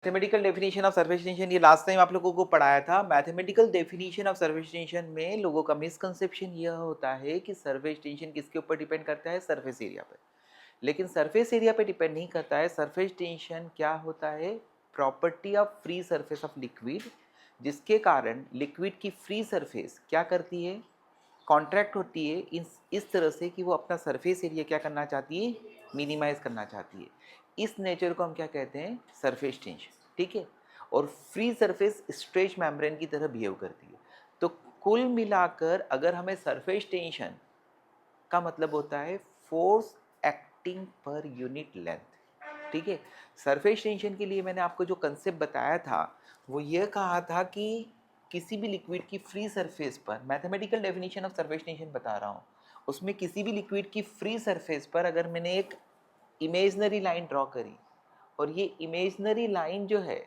Mathematical definition of surface tension ये last time आप लोगों को पढ़ाया था। Mathematical definition of surface tension में लोगों का मिसकंसेप्शन यह होता है कि सरफेस टेंशन किसके ऊपर डिपेंड करता है, सरफेस एरिया पर। लेकिन सरफेस एरिया पे डिपेंड नहीं करता है। सरफेस टेंशन क्या होता है, property of free surface of liquid, जिसके कारण लिक्विड की फ्री सरफेस क्या करती है, कॉन्ट्रैक्ट होती है इस तरह से कि वो अपना सरफेस एरिया क्या करना चाहती है, मिनिमाइज करना चाहती है। इस नेचर को हम क्या कहते हैं, सरफेस टेंशन। ठीक है। और फ्री सरफेस स्ट्रेच मेम्ब्रेन की तरह बिहेव करती है। तो कुल मिलाकर अगर हमें सरफेस टेंशन का मतलब होता है force acting per unit length. ठीक है। सरफेस टेंशन के लिए मैंने आपको जो कंसेप्ट बताया था वो ये कहा था कि किसी भी लिक्विड की फ्री सरफेस पर, mathematical definition of surface tension बता रहा हूँ, उसमें किसी भी लिक्विड की फ्री सरफेस पर अगर मैंने एक इमेजनरी लाइन ड्रॉ करी और ये इमेजनरी लाइन जो है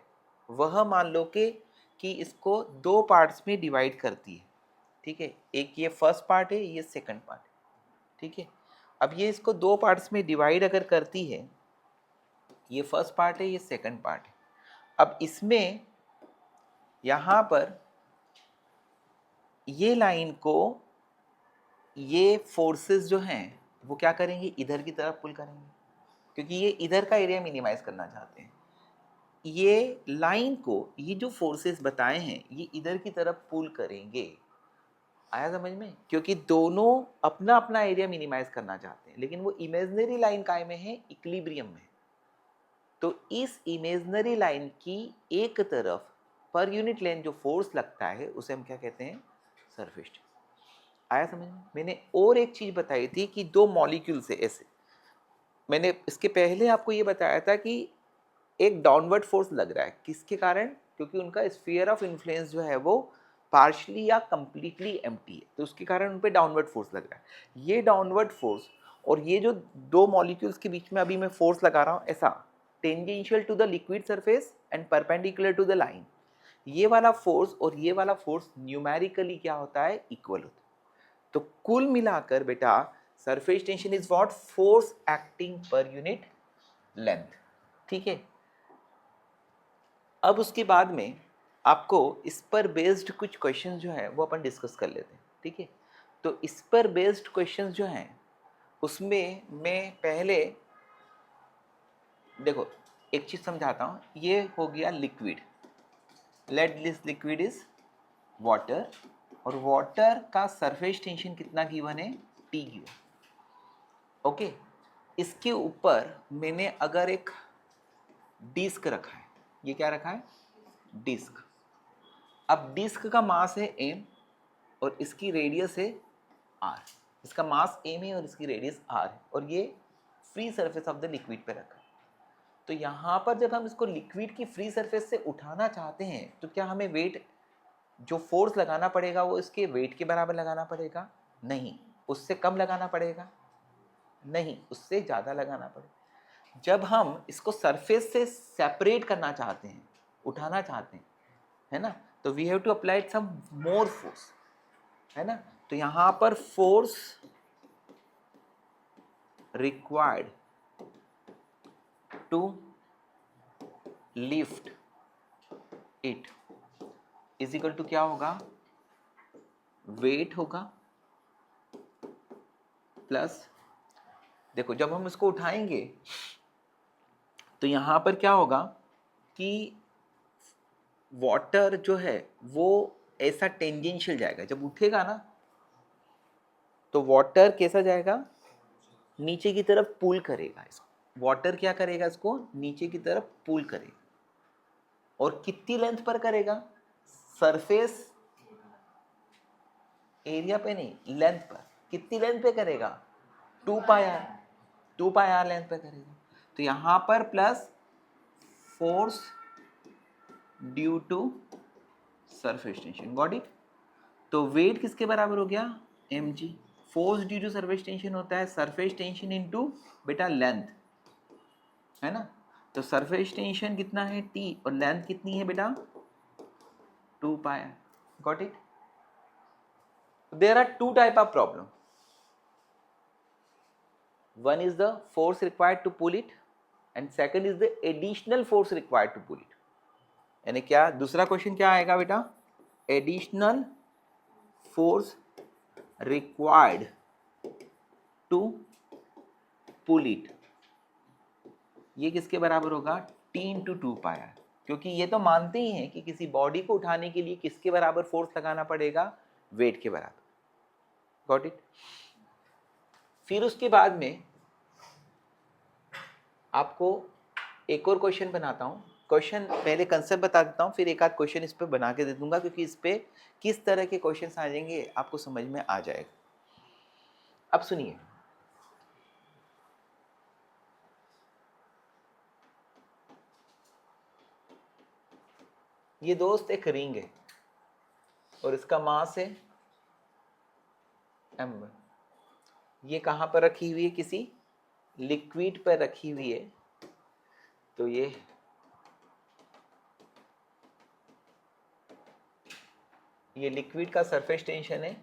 वह मान लो कि इसको दो पार्ट्स में डिवाइड करती है। ठीक है। एक ये फर्स्ट पार्ट है, ये सेकंड पार्ट है। ठीक है। अब ये इसको दो पार्ट्स में डिवाइड अगर करती है, ये फर्स्ट पार्ट है, ये सेकंड पार्ट है। अब इसमें यहाँ पर ये लाइन को ये फोर्सेस जो हैं वो क्या करेंगे, इधर की तरफ पुल करेंगे, क्योंकि ये इधर का एरिया मिनिमाइज करना चाहते हैं। ये लाइन को, ये जो फोर्सेस बताए हैं ये इधर की तरफ पुल करेंगे। आया समझ में? क्योंकि दोनों अपना अपना एरिया मिनिमाइज करना चाहते हैं, लेकिन वो इमेजनरी लाइन काय में है, इक्विलिब्रियम में। तो इस इमेजनरी लाइन की एक तरफ पर यूनिट लेंथ जो फोर्स लगता है उसे हम क्या कहते हैं, सरफेस टेंशन। आया समझ में? मैंने और एक चीज बताई थी कि दो मॉलिक्यूल से ऐसे, मैंने इसके पहले आपको ये बताया था कि एक डाउनवर्ड फोर्स लग रहा है, किसके कारण, क्योंकि उनका स्फीयर ऑफ इन्फ्लुएंस जो है वो पार्शली या कंप्लीटली एम्प्टी है, तो उसके कारण उन पे डाउनवर्ड फोर्स लग रहा है। ये डाउनवर्ड फोर्स और ये जो दो मॉलिक्यूल्स के बीच में अभी मैं फोर्स लगा रहा हूँ ऐसा, tangential to the liquid surface and perpendicular to the line, ये वाला फोर्स और ये वाला फोर्स न्यूमेरिकली क्या होता है, इक्वल होता है। तो कुल मिलाकर बेटा surface tension is what, force acting per unit length. ठीक है। अब उसके बाद में आपको इस पर बेस्ड कुछ क्वेश्चंस जो है वो अपन डिस्कस कर लेते हैं। ठीक है। तो इस पर बेस्ड क्वेश्चंस जो हैं उसमें मैं पहले देखो एक चीज समझाता हूँ। ये हो गया liquid, let this liquid is water, और वाटर का सरफेस टेंशन कितना गिवन है, टी गिवन। ओके। इसके ऊपर मैंने अगर एक डिस्क रखा है, ये क्या रखा है, डिस्क। अब डिस्क का मास है m और इसकी रेडियस है r। इसका मास m है और इसकी रेडियस r है, और ये free surface of the liquid पे रखा है। तो यहाँ पर जब हम इसको लिक्विड की फ्री सरफेस से उठाना चाहते हैं तो क्या हमें वेट, जो फोर्स लगाना पड़ेगा वो इसके वेट के बराबर लगाना पड़ेगा? नहीं। उससे कम लगाना पड़ेगा? नहीं, उससे ज़्यादा लगाना पड़ेगा। जब हम इसको सरफेस से सेपरेट करना चाहते हैं, उठाना चाहते हैं, है ना, तो we have to apply some more force, है ना। तो यहां पर force required to lift it is equal to क्या होगा, वेट होगा प्लस, देखो जब हम इसको उठाएंगे तो यहां पर क्या होगा कि वाटर जो है वो ऐसा टेंजेंशियल जाएगा, जब उठेगा ना तो वाटर कैसा जाएगा, नीचे की तरफ पुल करेगा इसको। वाटर क्या करेगा, इसको नीचे की तरफ पुल करेगा। और कितनी लेंथ पर करेगा, सरफेस एरिया पे नहीं, लेंथ पर। कितनी लेंथ पे करेगा, 2πr, 2πr लेंथ पे करेगा। तो यहां पर plus force due to surface tension, got it. तो वेट किसके बराबर हो गया, mg। Force due to surface tension होता है सरफेस टेंशन इनटू बेटा लेंथ, है ना। तो सरफेस टेंशन कितना है t और लेंथ कितनी है बेटा 2πr, got it. There are two type of problem. One is the force required to pull it and second is the additional force required to pull it. यानी क्या, दूसरा question क्या आएगा बेटा, additional force required to pull it, ये किसके बराबर होगा, टी इंटू टू पाया, क्योंकि ये तो मानते ही हैं कि किसी बॉडी को उठाने के लिए किसके बराबर फोर्स लगाना पड़ेगा, वेट के बराबर। Got it. फिर उसके बाद में आपको एक और क्वेश्चन बनाता हूँ, क्वेश्चन पहले कंसेप्ट बता देता हूँ, फिर एक आध क्वेश्चन इस पे बना के दे दूंगा, क्योंकि इस पे किस तरह के क्वेश्चन आ जाएंगे आपको समझ में आ जाएगा। अब सुनिए, ये दोस्त एक रिंग है और इसका मास है m, ये कहाँ पर रखी हुई है, किसी लिक्विड पर रखी हुई है, तो ये लिक्विड का सरफेस टेंशन है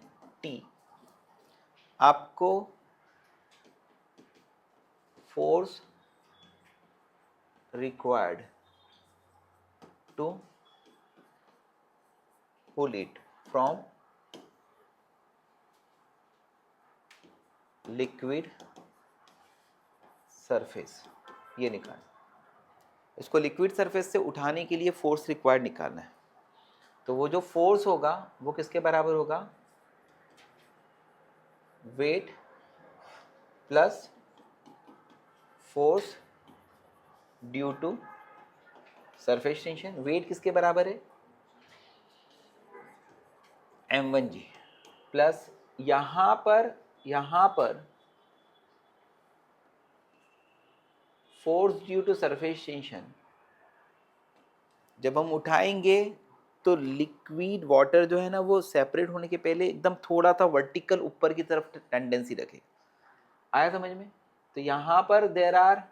T। आपको force required to pull it from liquid surface, ये निकालना, इसको लिक्विड सरफेस से उठाने के लिए फोर्स रिक्वायर्ड निकालना है। तो वो जो फोर्स होगा वो किसके बराबर होगा, weight plus force due to surface tension. Weight किसके बराबर है, m1g, प्लस यहां पर force due to surface tension, जब हम उठाएंगे तो लिक्विड वाटर जो है ना वो सेपरेट होने के पहले एकदम थोड़ा सा वर्टिकल ऊपर की तरफ टेंडेंसी रखेगा। आया समझ में। तो यहां पर there are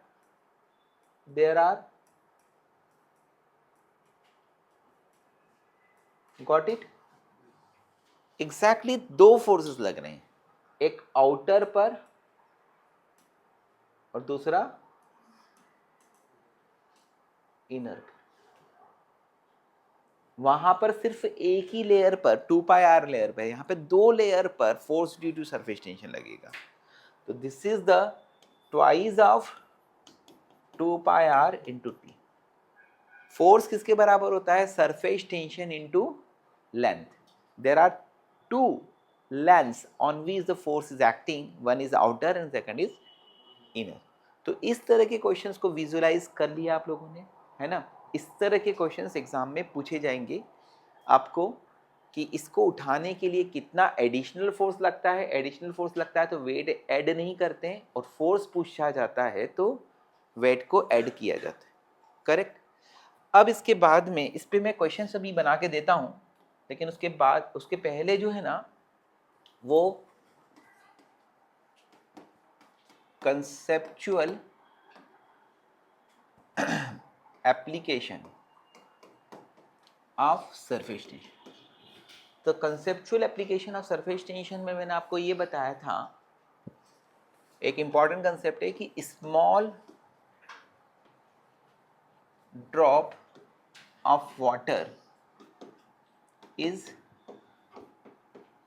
got it, exactly दो फोर्सेस लग रहे हैं, एक आउटर पर और दूसरा इनर पर। वहां पर सिर्फ एक ही लेयर पर 2πr लेयर पर, यहाँ पे दो लेयर पर force due to surface tension लगेगा। तो this is the twice of 2πr into T. Force किसके बराबर होता है, surface tension into length. There are two lengths on which the force is acting, one is outer and second is inner. तो इस तरह के क्वेश्चंस को visualise कर लिया आप लोगों ने, है ना। इस तरह के क्वेश्चंस एग्जाम में पूछे जाएंगे आपको, कि इसको उठाने के लिए कितना एडिशनल फोर्स लगता है। एडिशनल फोर्स लगता है तो वेट ऐड नहीं करते हैं, और फोर्स पूछा जाता है तो वेट को ऐड किया जाता है। करेक्ट। अब इसके बाद में इस पे मैं क्वेश्चन अभी बना के देता हूं, लेकिन उसके पहले जो है ना वो conceptual application of surface tension. तो conceptual application of surface tension में मैंने आपको ये बताया था, एक इंपॉर्टेंट कंसेप्ट है कि small drop of water is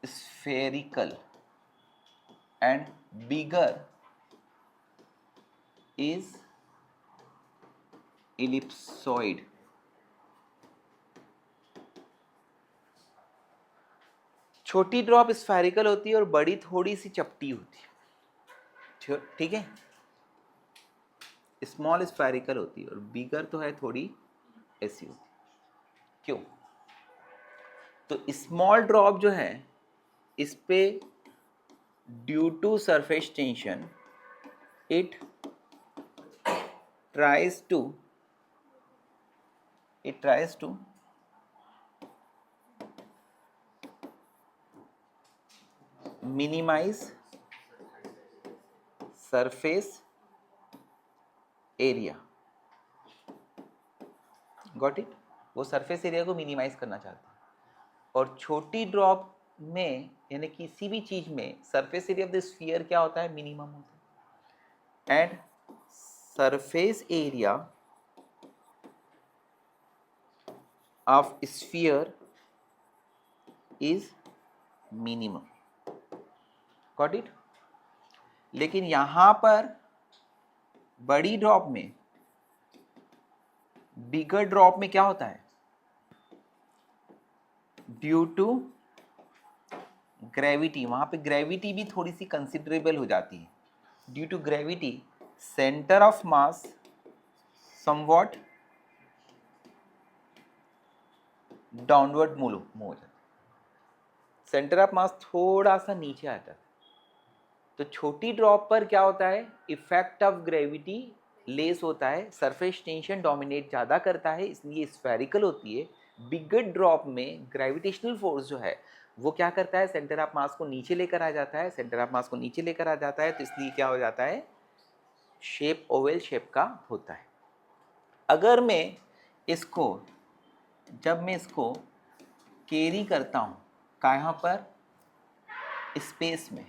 spherical and bigger is ellipsoid। छोटी ड्रॉप स्फेरिकल होती है और बड़ी थोड़ी सी चपटी होती है, ठीक है। स्मॉल स्फेरिकल होती है और बिगर तो है थोड़ी ऐसी होती है। क्यों, तो स्मॉल ड्रॉप जो है इस पे due to surface tension it tries to minimize surface area। Got it. वो सरफेस एरिया को मिनिमाइज करना चाहते हैं, और छोटी ड्रॉप में यानी किसी भी चीज में surface area of the sphere क्या होता है, मिनिमम होता है। And surface area of sphere is minimum. Got it. लेकिन यहां पर बड़ी ड्रॉप में, बिगर ड्रॉप में क्या होता है, ड्यू टू ग्रेविटी, वहां पे ग्रेविटी भी थोड़ी सी कंसिडरेबल हो जाती है। Due to gravity centre of mass somewhat downward move हो जाता है, सेंटर ऑफ मास थोड़ा सा नीचे आ जाता है। तो छोटी ड्रॉप पर क्या होता है, इफेक्ट ऑफ ग्रेविटी लेस होता है, सरफेस टेंशन डोमिनेट ज़्यादा करता है, इसलिए स्फेरिकल होती है। बिगर ड्रॉप में ग्रेविटेशनल फोर्स जो है वो क्या करता है, सेंटर ऑफ मास को नीचे लेकर आ जाता है, सेंटर ऑफ मास को नीचे लेकर आ जाता है, तो इसलिए क्या हो जाता है, शेप ओवल शेप का होता है। अगर मैं इसको, जब मैं इसको कैरी करता हूँ कहाँ पर, स्पेस में,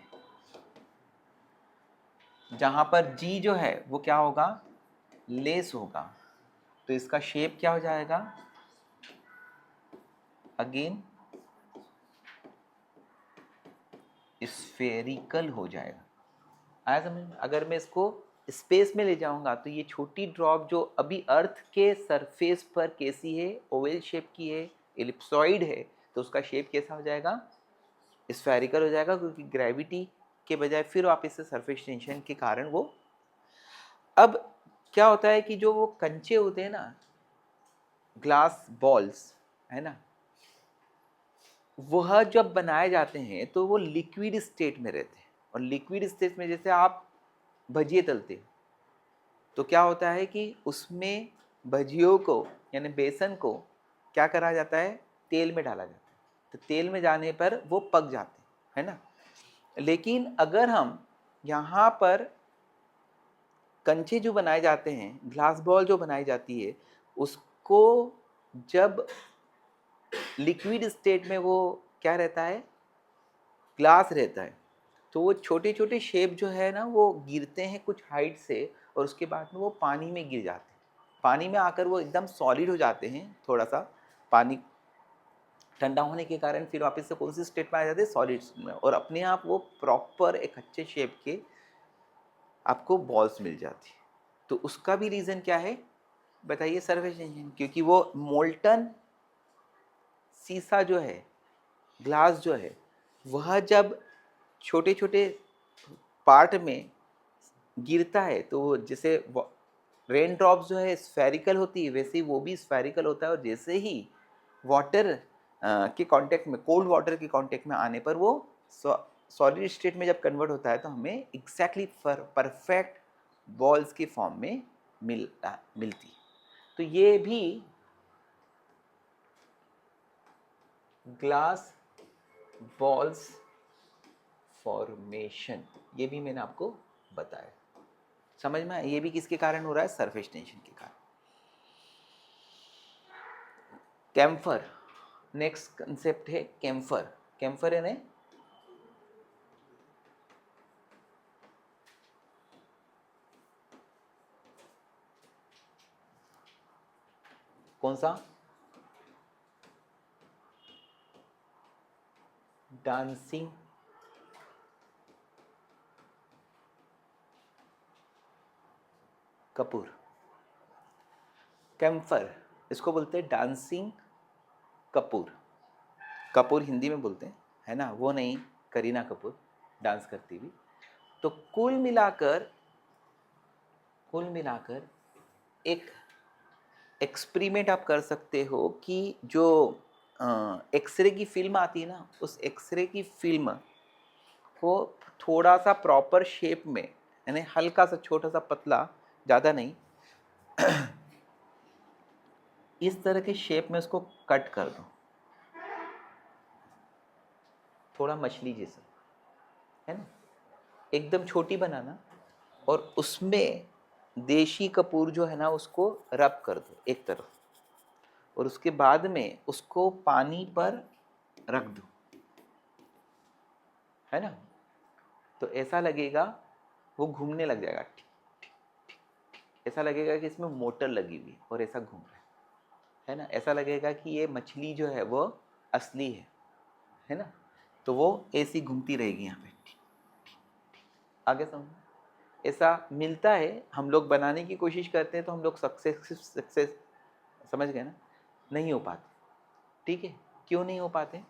जहाँ पर जी जो है वो क्या होगा, लेस होगा, तो इसका शेप क्या हो जाएगा, अगेन स्फेरिकल हो जाएगा। आया समझ में। अगर मैं इसको स्पेस में ले जाऊंगा तो ये छोटी ड्रॉप जो अभी अर्थ के सरफेस पर कैसी है, ओवल शेप की है, एलिप्सॉइड है, तो उसका शेप कैसा हो जाएगा, स्फेरिकल हो जाएगा, क्योंकि ग्रेविटी के बजाय फिर वापस से सरफेस टेंशन के कारण वो। अब क्या होता है कि जो वो कंचे होते हैं ना, ग्लास बॉल्स, है ना, वह जब बनाए जाते हैं तो वो लिक्विड स्टेट में रहते हैं, और लिक्विड स्टेट में जैसे आप भजिए तलते हो तो क्या होता है कि उसमें भजियों को यानी बेसन को क्या करा जाता है, तेल में डाला जाता है, तो तेल में जाने पर वो पक जाते हैं, है ना। लेकिन अगर हम यहाँ पर कंचे जो बनाए जाते हैं, ग्लास बॉल जो बनाई जाती है, उसको जब लिक्विड स्टेट में वो क्या रहता है, ग्लास रहता है, तो वो छोटे छोटे शेप जो है ना वो गिरते हैं कुछ हाइट से, और उसके बाद में वो पानी में गिर जाते हैं, पानी में आकर वो एकदम सॉलिड हो जाते हैं, थोड़ा सा पानी ठंडा होने के कारण फिर वापस से कौन सी स्टेट में आ जाते हैं, सॉलिड में, और अपने आप वो प्रॉपर एक अच्छे शेप के आपको बॉल्स मिल जाती है। तो उसका भी रीज़न क्या है बताइए, सरफेस टेंशन, क्योंकि वो मोल्टन शीशा जो है, ग्लास जो है, वह जब छोटे छोटे पार्ट में गिरता है तो जैसे रेन ड्रॉप्स जो है स्फेरिकल होती है, वैसे ही वो भी स्फेरिकल होता है, और जैसे ही वाटर के कांटेक्ट में, कोल्ड वाटर के कांटेक्ट में आने पर वो सॉलिड स्टेट में जब कन्वर्ट होता है तो हमें एग्जैक्टली परफेक्ट बॉल्स की फॉर्म में मिलती है। तो ये भी ग्लास बॉल्स फॉर्मेशन, ये भी मैंने आपको बताया, समझ में। ये भी किसके कारण हो रहा है, सरफेस टेंशन के कारण। कैम्फर, नेक्स्ट कंसेप्ट है कैम्फर। कैम्फर है ना, कौन सा, डांसिंग कपूर। कैम्फर, इसको बोलते हैं डांसिंग कपूर। कपूर हिंदी में बोलते हैं, है ना, वो नहीं करीना कपूर डांस करती हुई। तो कुल मिलाकर एक एक्सपेरिमेंट आप कर सकते हो कि जो एक्सरे की फिल्म आती है ना, उस एक्सरे की फिल्म को थोड़ा सा प्रॉपर शेप में, यानी हल्का सा छोटा सा पतला, ज़्यादा नहीं, इस तरह के शेप में उसको कट कर दो, थोड़ा मछली जैसा, है ना, एकदम छोटी बनाना, और उसमें देशी कपूर जो है ना उसको रब कर दो एक तरफ, और उसके बाद में उसको पानी पर रख दो, है ना, तो ऐसा लगेगा वो घूमने लग जाएगा, ऐसा लगेगा कि इसमें मोटर लगी हुई और ऐसा घूम रहा है। है ना, ऐसा लगेगा कि ये मछली जो है वो असली है ना। तो वो ऐसी घूमती रहेगी यहाँ पे। आगे समझ, ऐसा मिलता है, हम लोग बनाने की कोशिश करते हैं तो हम लोग सक्सेस समझ गए ना, नहीं हो पाते। ठीक है, क्यों नहीं हो पाते?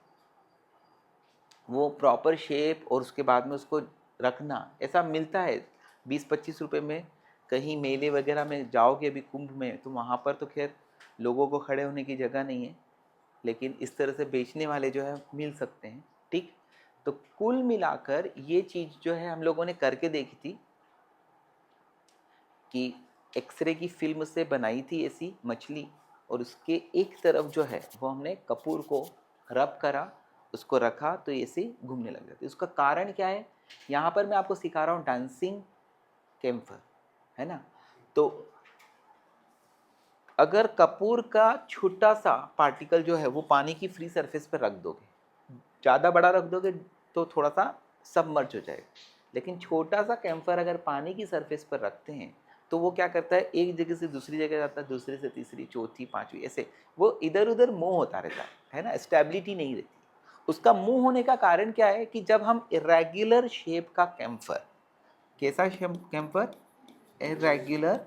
वो प्रॉपर शेप और उसके बाद में उसको रखना, ऐसा मिलता है 20-25 रुपए में। कहीं मेले वगैरह में जाओगे अभी कुंभ में, तो वहाँ पर तो खैर लोगों को खड़े होने की जगह नहीं है, लेकिन इस तरह से बेचने वाले जो है मिल सकते हैं। ठीक, तो कुल मिलाकर ये चीज़ जो है हम लोगों ने करके देखी थी कि एक्सरे की फिल्म से बनाई थी ऐसी मछली, और उसके एक तरफ जो है वो हमने कपूर को रब करा, उसको रखा तो ऐसे घूमने लग जाती। उसका कारण क्या है, यहाँ पर मैं आपको सिखा रहा हूँ डांसिंग कैम्फर, है ना। तो अगर कपूर का छोटा सा पार्टिकल जो है वो पानी की फ्री सरफेस पर रख दोगे, ज़्यादा बड़ा रख दोगे तो थोड़ा सा सबमर्ज हो जाएगा, लेकिन छोटा सा कैम्फर अगर पानी की सरफेस पर रखते हैं तो वो क्या करता है, एक जगह से दूसरी जगह जाता है, दूसरे से तीसरी, चौथी, पांचवी, ऐसे वो इधर उधर मूव होता रहता है ना, स्टेबिलिटी नहीं रहती। उसका मूव होने का कारण क्या है कि जब हम इरेग्युलर शेप का कैम्फर, कैसा कैम्फर, इरेग्युलर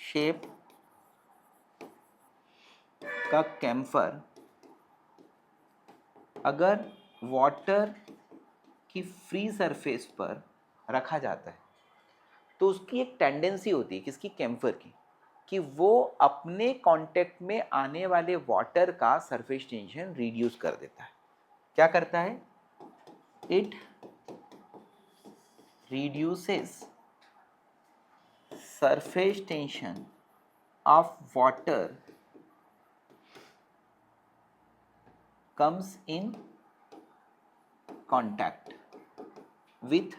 शेप का कैम्फर अगर वाटर की फ्री सरफेस पर रखा जाता है तो उसकी एक टेंडेंसी होती है, किसकी, कैम्फर की, कि वो अपने कांटेक्ट में आने वाले वाटर का सरफेस टेंशन रिड्यूस कर देता है। क्या करता है, it reduces surface tension of water comes in contact with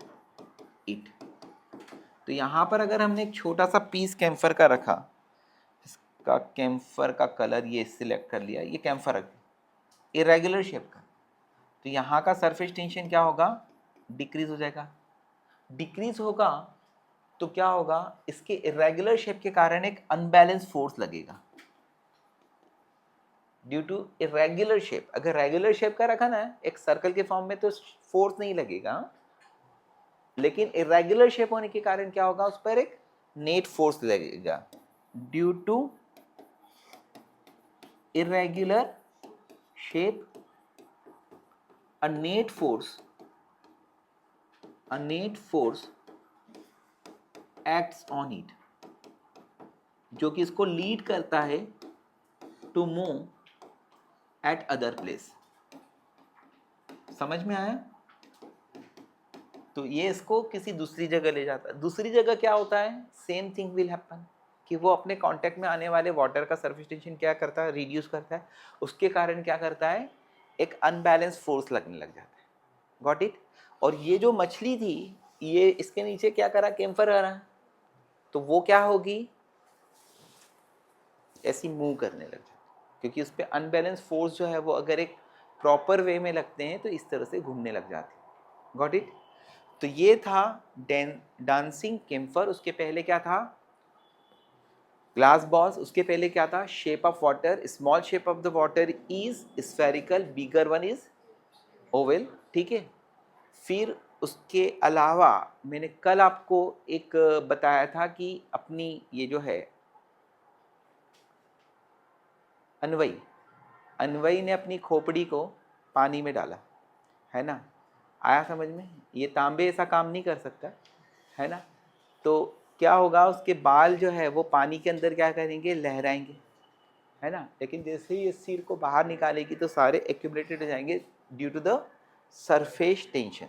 it. तो यहाँ पर अगर हमने एक छोटा सा पीस कैम्फर का रखा, इसका कैम्फर का कलर ये सिलेक्ट कर लिया, ये कैम्फर रख दिया इरेगुलर शेप का, तो यहाँ का सरफेस टेंशन क्या होगा, डिक्रीज हो जाएगा। डिक्रीज होगा तो क्या होगा, इसके इरेगुलर शेप के कारण एक अनबैलेंस फोर्स लगेगा ड्यू टू इरेगुलर शेप। अगर रेगुलर शेप का रखा ना एक सर्कल के फॉर्म में तो फोर्स नहीं लगेगा, लेकिन इरेगुलर शेप होने के कारण क्या होगा, उस पर एक नेट फोर्स लगेगा due to irregular shape. A net force acts on it, जो कि इसको लीड करता है to move at other place. समझ में आया? तो ये इसको किसी दूसरी जगह ले जाता है। दूसरी जगह क्या होता है, सेम थिंग विल हैपन, कि वो अपने कांटेक्ट में आने वाले वाटर का सरफेस टेंशन क्या करता है, रिड्यूस करता है। उसके कारण क्या करता है, एक अनबैलेंस फोर्स लगने लग जाता है। Got it? और ये जो मछली थी, ये इसके नीचे क्या करा, कैम्फर करा, तो वो क्या होगी, ऐसी मूव करने लग जाती, क्योंकि उस पर अनबैलेंस फोर्स जो है वो अगर एक प्रॉपर वे में लगते हैं तो इस तरह से घूमने लग जाती। Got it? तो ये था डांसिंग कैम्फर। उसके पहले क्या था, ग्लास बॉल्स। उसके पहले क्या था, shape of water, small shape of the water is spherical, bigger one is Oval. ठीक है, फिर उसके अलावा मैंने कल आपको एक बताया था कि अपनी ये जो है अनवई, अनवई ने अपनी खोपड़ी को पानी में डाला, है ना, आया समझ में? ये तांबे ऐसा काम नहीं कर सकता, है ना। तो क्या होगा, उसके बाल जो है वो पानी के अंदर क्या करेंगे, लहराएंगे, है ना। लेकिन जैसे ही इस सिर को बाहर निकालेगी तो सारे एक्यूमुलेटेड हो जाएंगे due to the surface tension.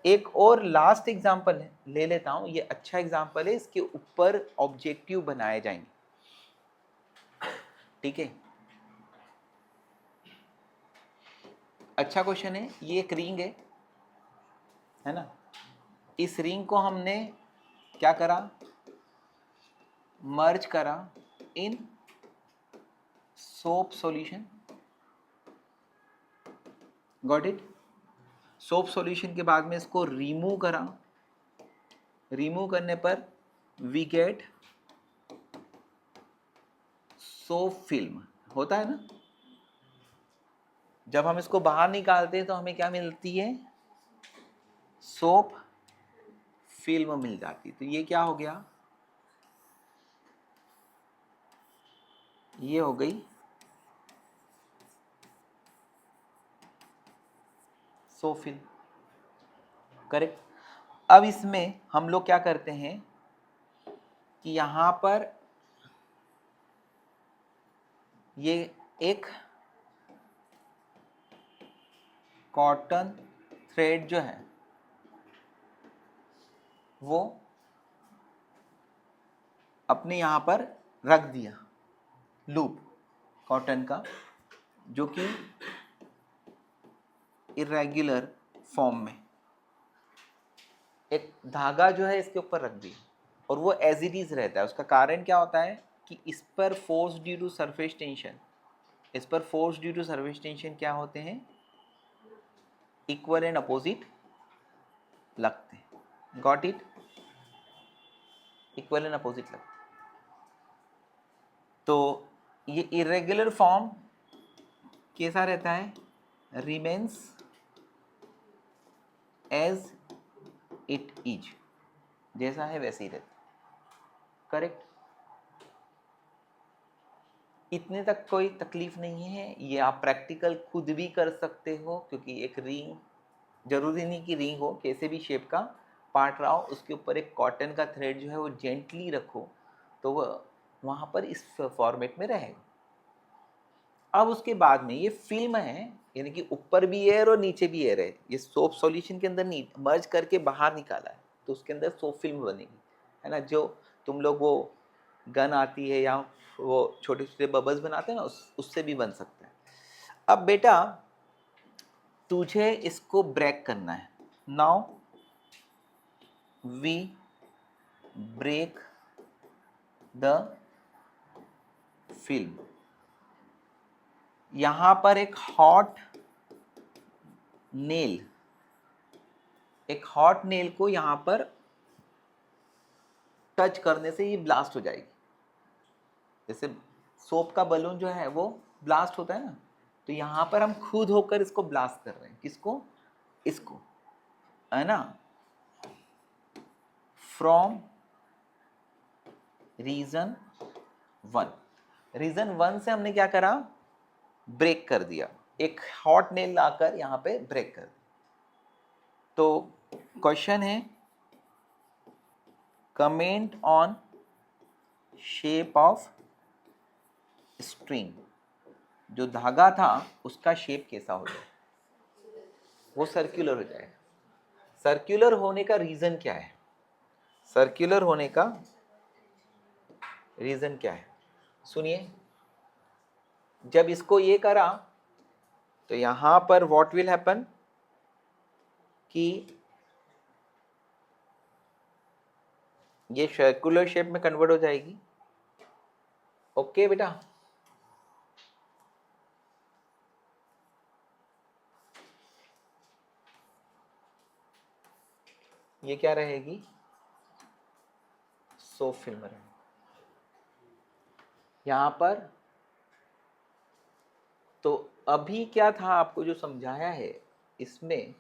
एक और लास्ट एग्जांपल है, ले लेता हूँ, ये अच्छा एग्जांपल है, इसके ऊपर ऑब्जेक्टिव बनाए जाएंगे। ठीक है, अच्छा क्वेश्चन है। ये एक रिंग है ना। इस रिंग को हमने क्या करा, मर्ज करा इन soap solution. Got it? Soap solution के बाद में इसको रिमूव करा, रिमूव करने पर वी गेट सोप फिल्म होता है ना, जब हम इसको बाहर निकालते हैं तो हमें क्या मिलती है, सोप फिल्म मिल जाती। तो ये क्या हो गया, ये हो गई सोप फिल्म, करेक्ट। अब इसमें हम लोग क्या करते हैं कि यहां पर ये एक कॉटन थ्रेड जो है वो अपने यहां पर रख दिया, लूप कॉटन का, जो कि इरेगुलर फॉर्म में एक धागा जो है इसके ऊपर रख दिया, और वो एज इट इज रहता है। उसका कारण क्या होता है कि इस पर force due to surface tension, इस पर force due to surface tension क्या होते हैं, इक्वल एंड अपोजिट लगते हैं। Got it, equal and opposite लगते हैं। तो ये इरेगुलर फॉर्म कैसा रहता है, रिमेन्स एज इट इज, जैसा है वैसे ही रहता है, करेक्ट। इतने तक कोई तकलीफ नहीं है, ये आप प्रैक्टिकल खुद भी कर सकते हो, क्योंकि एक रिंग, जरूरी नहीं कि रिंग हो, कैसे भी शेप का पार्ट रहा हो, उसके ऊपर एक कॉटन का थ्रेड जो है वो जेंटली रखो तो वह वहाँ पर इस फॉर्मेट में रहेगा। अब उसके बाद में ये फिल्म है, यानी कि ऊपर भी एयर और नीचे भी एयर है, ये सोप सॉल्यूशन के अंदर नहीं मर्ज करके बाहर निकाला है, तो उसके अंदर सोप फिल्म बनेगी, है ना। जो तुम लोग वो गन आती है या वो छोटे छोटे बबल्स बनाते हैं ना, उससे भी बन सकता है। अब बेटा तुझे इसको ब्रेक करना है। Now we break the film. यहां पर एक हॉट नेल, एक हॉट नेल को यहां पर टच करने से ये ब्लास्ट हो जाएगी। जैसे सोप का बलून जो है वो ब्लास्ट होता है ना, तो यहां पर हम खुद होकर इसको ब्लास्ट कर रहे हैं। किसको, इसको, है ना। फ्रॉम रीजन 1, रीजन 1 से हमने क्या करा, ब्रेक कर दिया, एक हॉट नेल लाकर यहां पे ब्रेक कर दिया। तो क्वेश्चन है, comment on shape of string. जो धागा था उसका शेप कैसा हो जाए, वो सर्कुलर हो जाएगा। सर्कुलर होने का रीजन क्या है, सर्कुलर होने का रीजन क्या है, सुनिए। जब इसको ये करा तो यहां पर व्हाट विल हैपन कि ये सर्कुलर शेप में कन्वर्ट हो जाएगी। ओके बेटा, ये क्या रहेगी, सोप फिल्म रहेगी। यहां पर तो अभी क्या था आपको जो समझाया है इसमें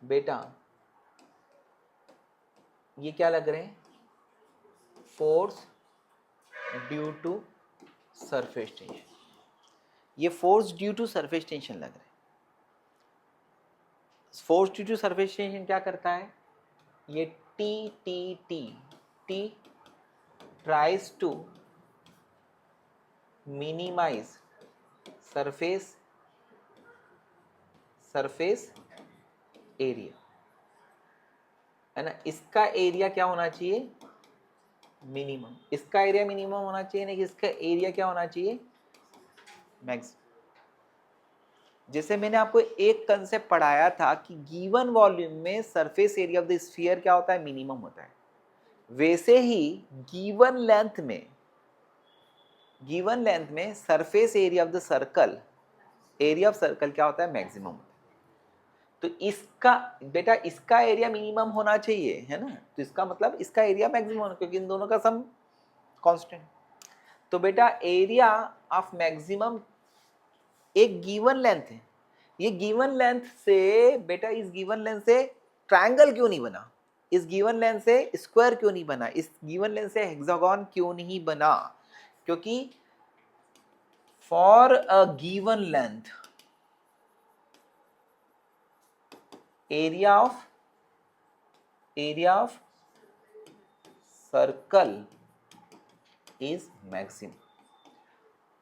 बेटा, ये क्या लग रहे हैं, force due to surface tension. ये force due to surface tension लग रहे हैं। Force due to surface tension क्या करता है, ये T T T T tries to minimise surface area, है ना। इसका एरिया क्या होना चाहिए, मिनिमम। इसका एरिया मिनिमम होना चाहिए, नहीं कि इसका एरिया क्या होना चाहिए, मैक्सिमम। जैसे मैंने आपको एक कंसेप्ट पढ़ाया था कि गिवन वॉल्यूम में surface area of the sphere क्या होता है, मिनिमम होता है। वैसे ही गिवन लेंथ में surface area of the circle, area of circle क्या होता है, मैक्सिमम होता है। तो इसका बेटा, इसका एरिया मिनिमम होना चाहिए, है ना। तो इसका मतलब इसका एरिया मैक्सिमम होना, क्योंकि इन दोनों का सम कांस्टेंट। तो बेटा एरिया ऑफ मैक्सिमम एक गिवन लेंथ है, ये गिवन लेंथ से बेटा, इस गिवन लेंथ से ट्रायंगल क्यों नहीं बना, इस गिवन लेंथ से स्क्वायर क्यों नहीं बना, इस गिवन लेंथ से हेक्सागन क्यों नहीं बना? क्योंकि for a given length area of circle is maximum.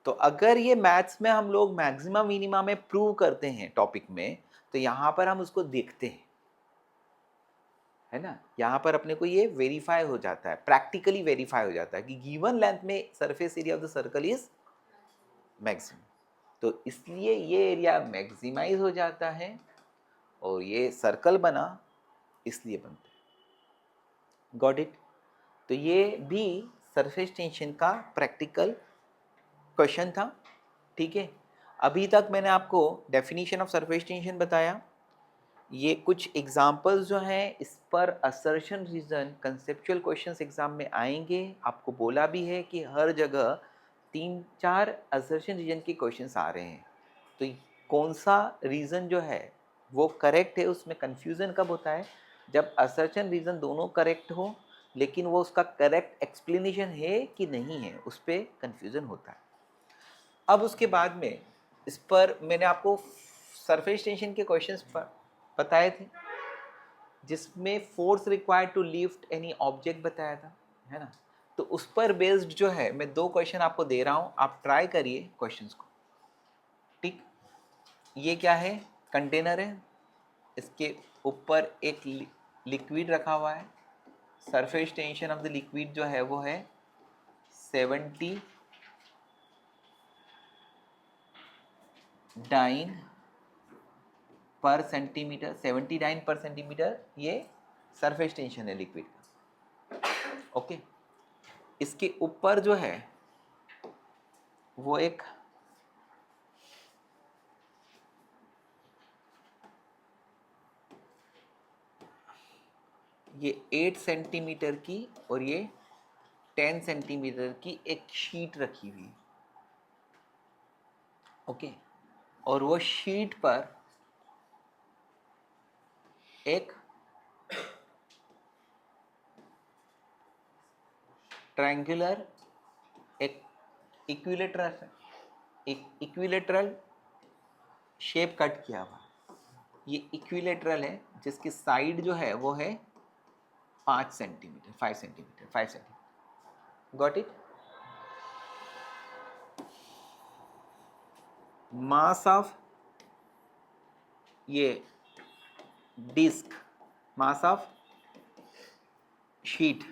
तो अगर ये मैथ्स में हम लोग मैक्सिमम मिनिमा में प्रूव करते हैं टॉपिक में, तो यहां पर हम उसको देखते हैं, है ना, यहां पर अपने को ये वेरीफाई हो जाता है, प्रैक्टिकली वेरीफाई हो जाता है कि गिवन लेंथ में surface area of the circle is maximum. तो इसलिए ये एरिया मैक्सिमाइज हो जाता है और ये सर्कल बना इसलिए बनता है। Got it? तो ये भी सरफेस टेंशन का प्रैक्टिकल क्वेश्चन था। ठीक है, अभी तक मैंने आपको डेफिनेशन ऑफ सरफेस टेंशन बताया, ये कुछ एग्जाम्पल्स जो हैं इस पर assertion reason conceptual questions exam में आएंगे। आपको बोला भी है कि हर जगह 3-4 असर्शन रीजन के क्वेश्चंस आ रहे हैं, तो कौन सा रीजन जो है वो करेक्ट है, उसमें कंफ्यूजन कब होता है? जब असर्शन रीजन दोनों करेक्ट हो लेकिन वो उसका करेक्ट एक्सप्लेनेशन है कि नहीं है, उस पर कंफ्यूजन होता है। अब उसके बाद में इस पर मैंने आपको सरफेस टेंशन के क्वेश्चंस बताए थे, जिसमें force required to lift any object बताया था, है ना। तो उस पर बेस्ड जो है मैं 2 क्वेश्चन आपको दे रहा हूं, आप ट्राई करिए क्वेश्चंस को। ठीक, ये क्या है? कंटेनर है, इसके ऊपर एक लिक्विड रखा हुआ है, surface tension of the liquid जो है वो है 79 पर सेंटीमीटर, 79 पर सेंटीमीटर ये सरफेस टेंशन है लिक्विड का। ओके, इसके ऊपर जो है वो एक ये 8 सेंटीमीटर की और ये 10 सेंटीमीटर की एक शीट रखी हुई है। ओके, और वो शीट पर एक ट्रायंगुलर, एक इक्विलेटरल शेप कट किया हुआ। ये इक्विलेटरल है जिसकी साइड जो है वो है 5 centimetre, 5 centimetre, 5 centimetre. Got it? Mass of ये डिस्क, मास ऑफ शीट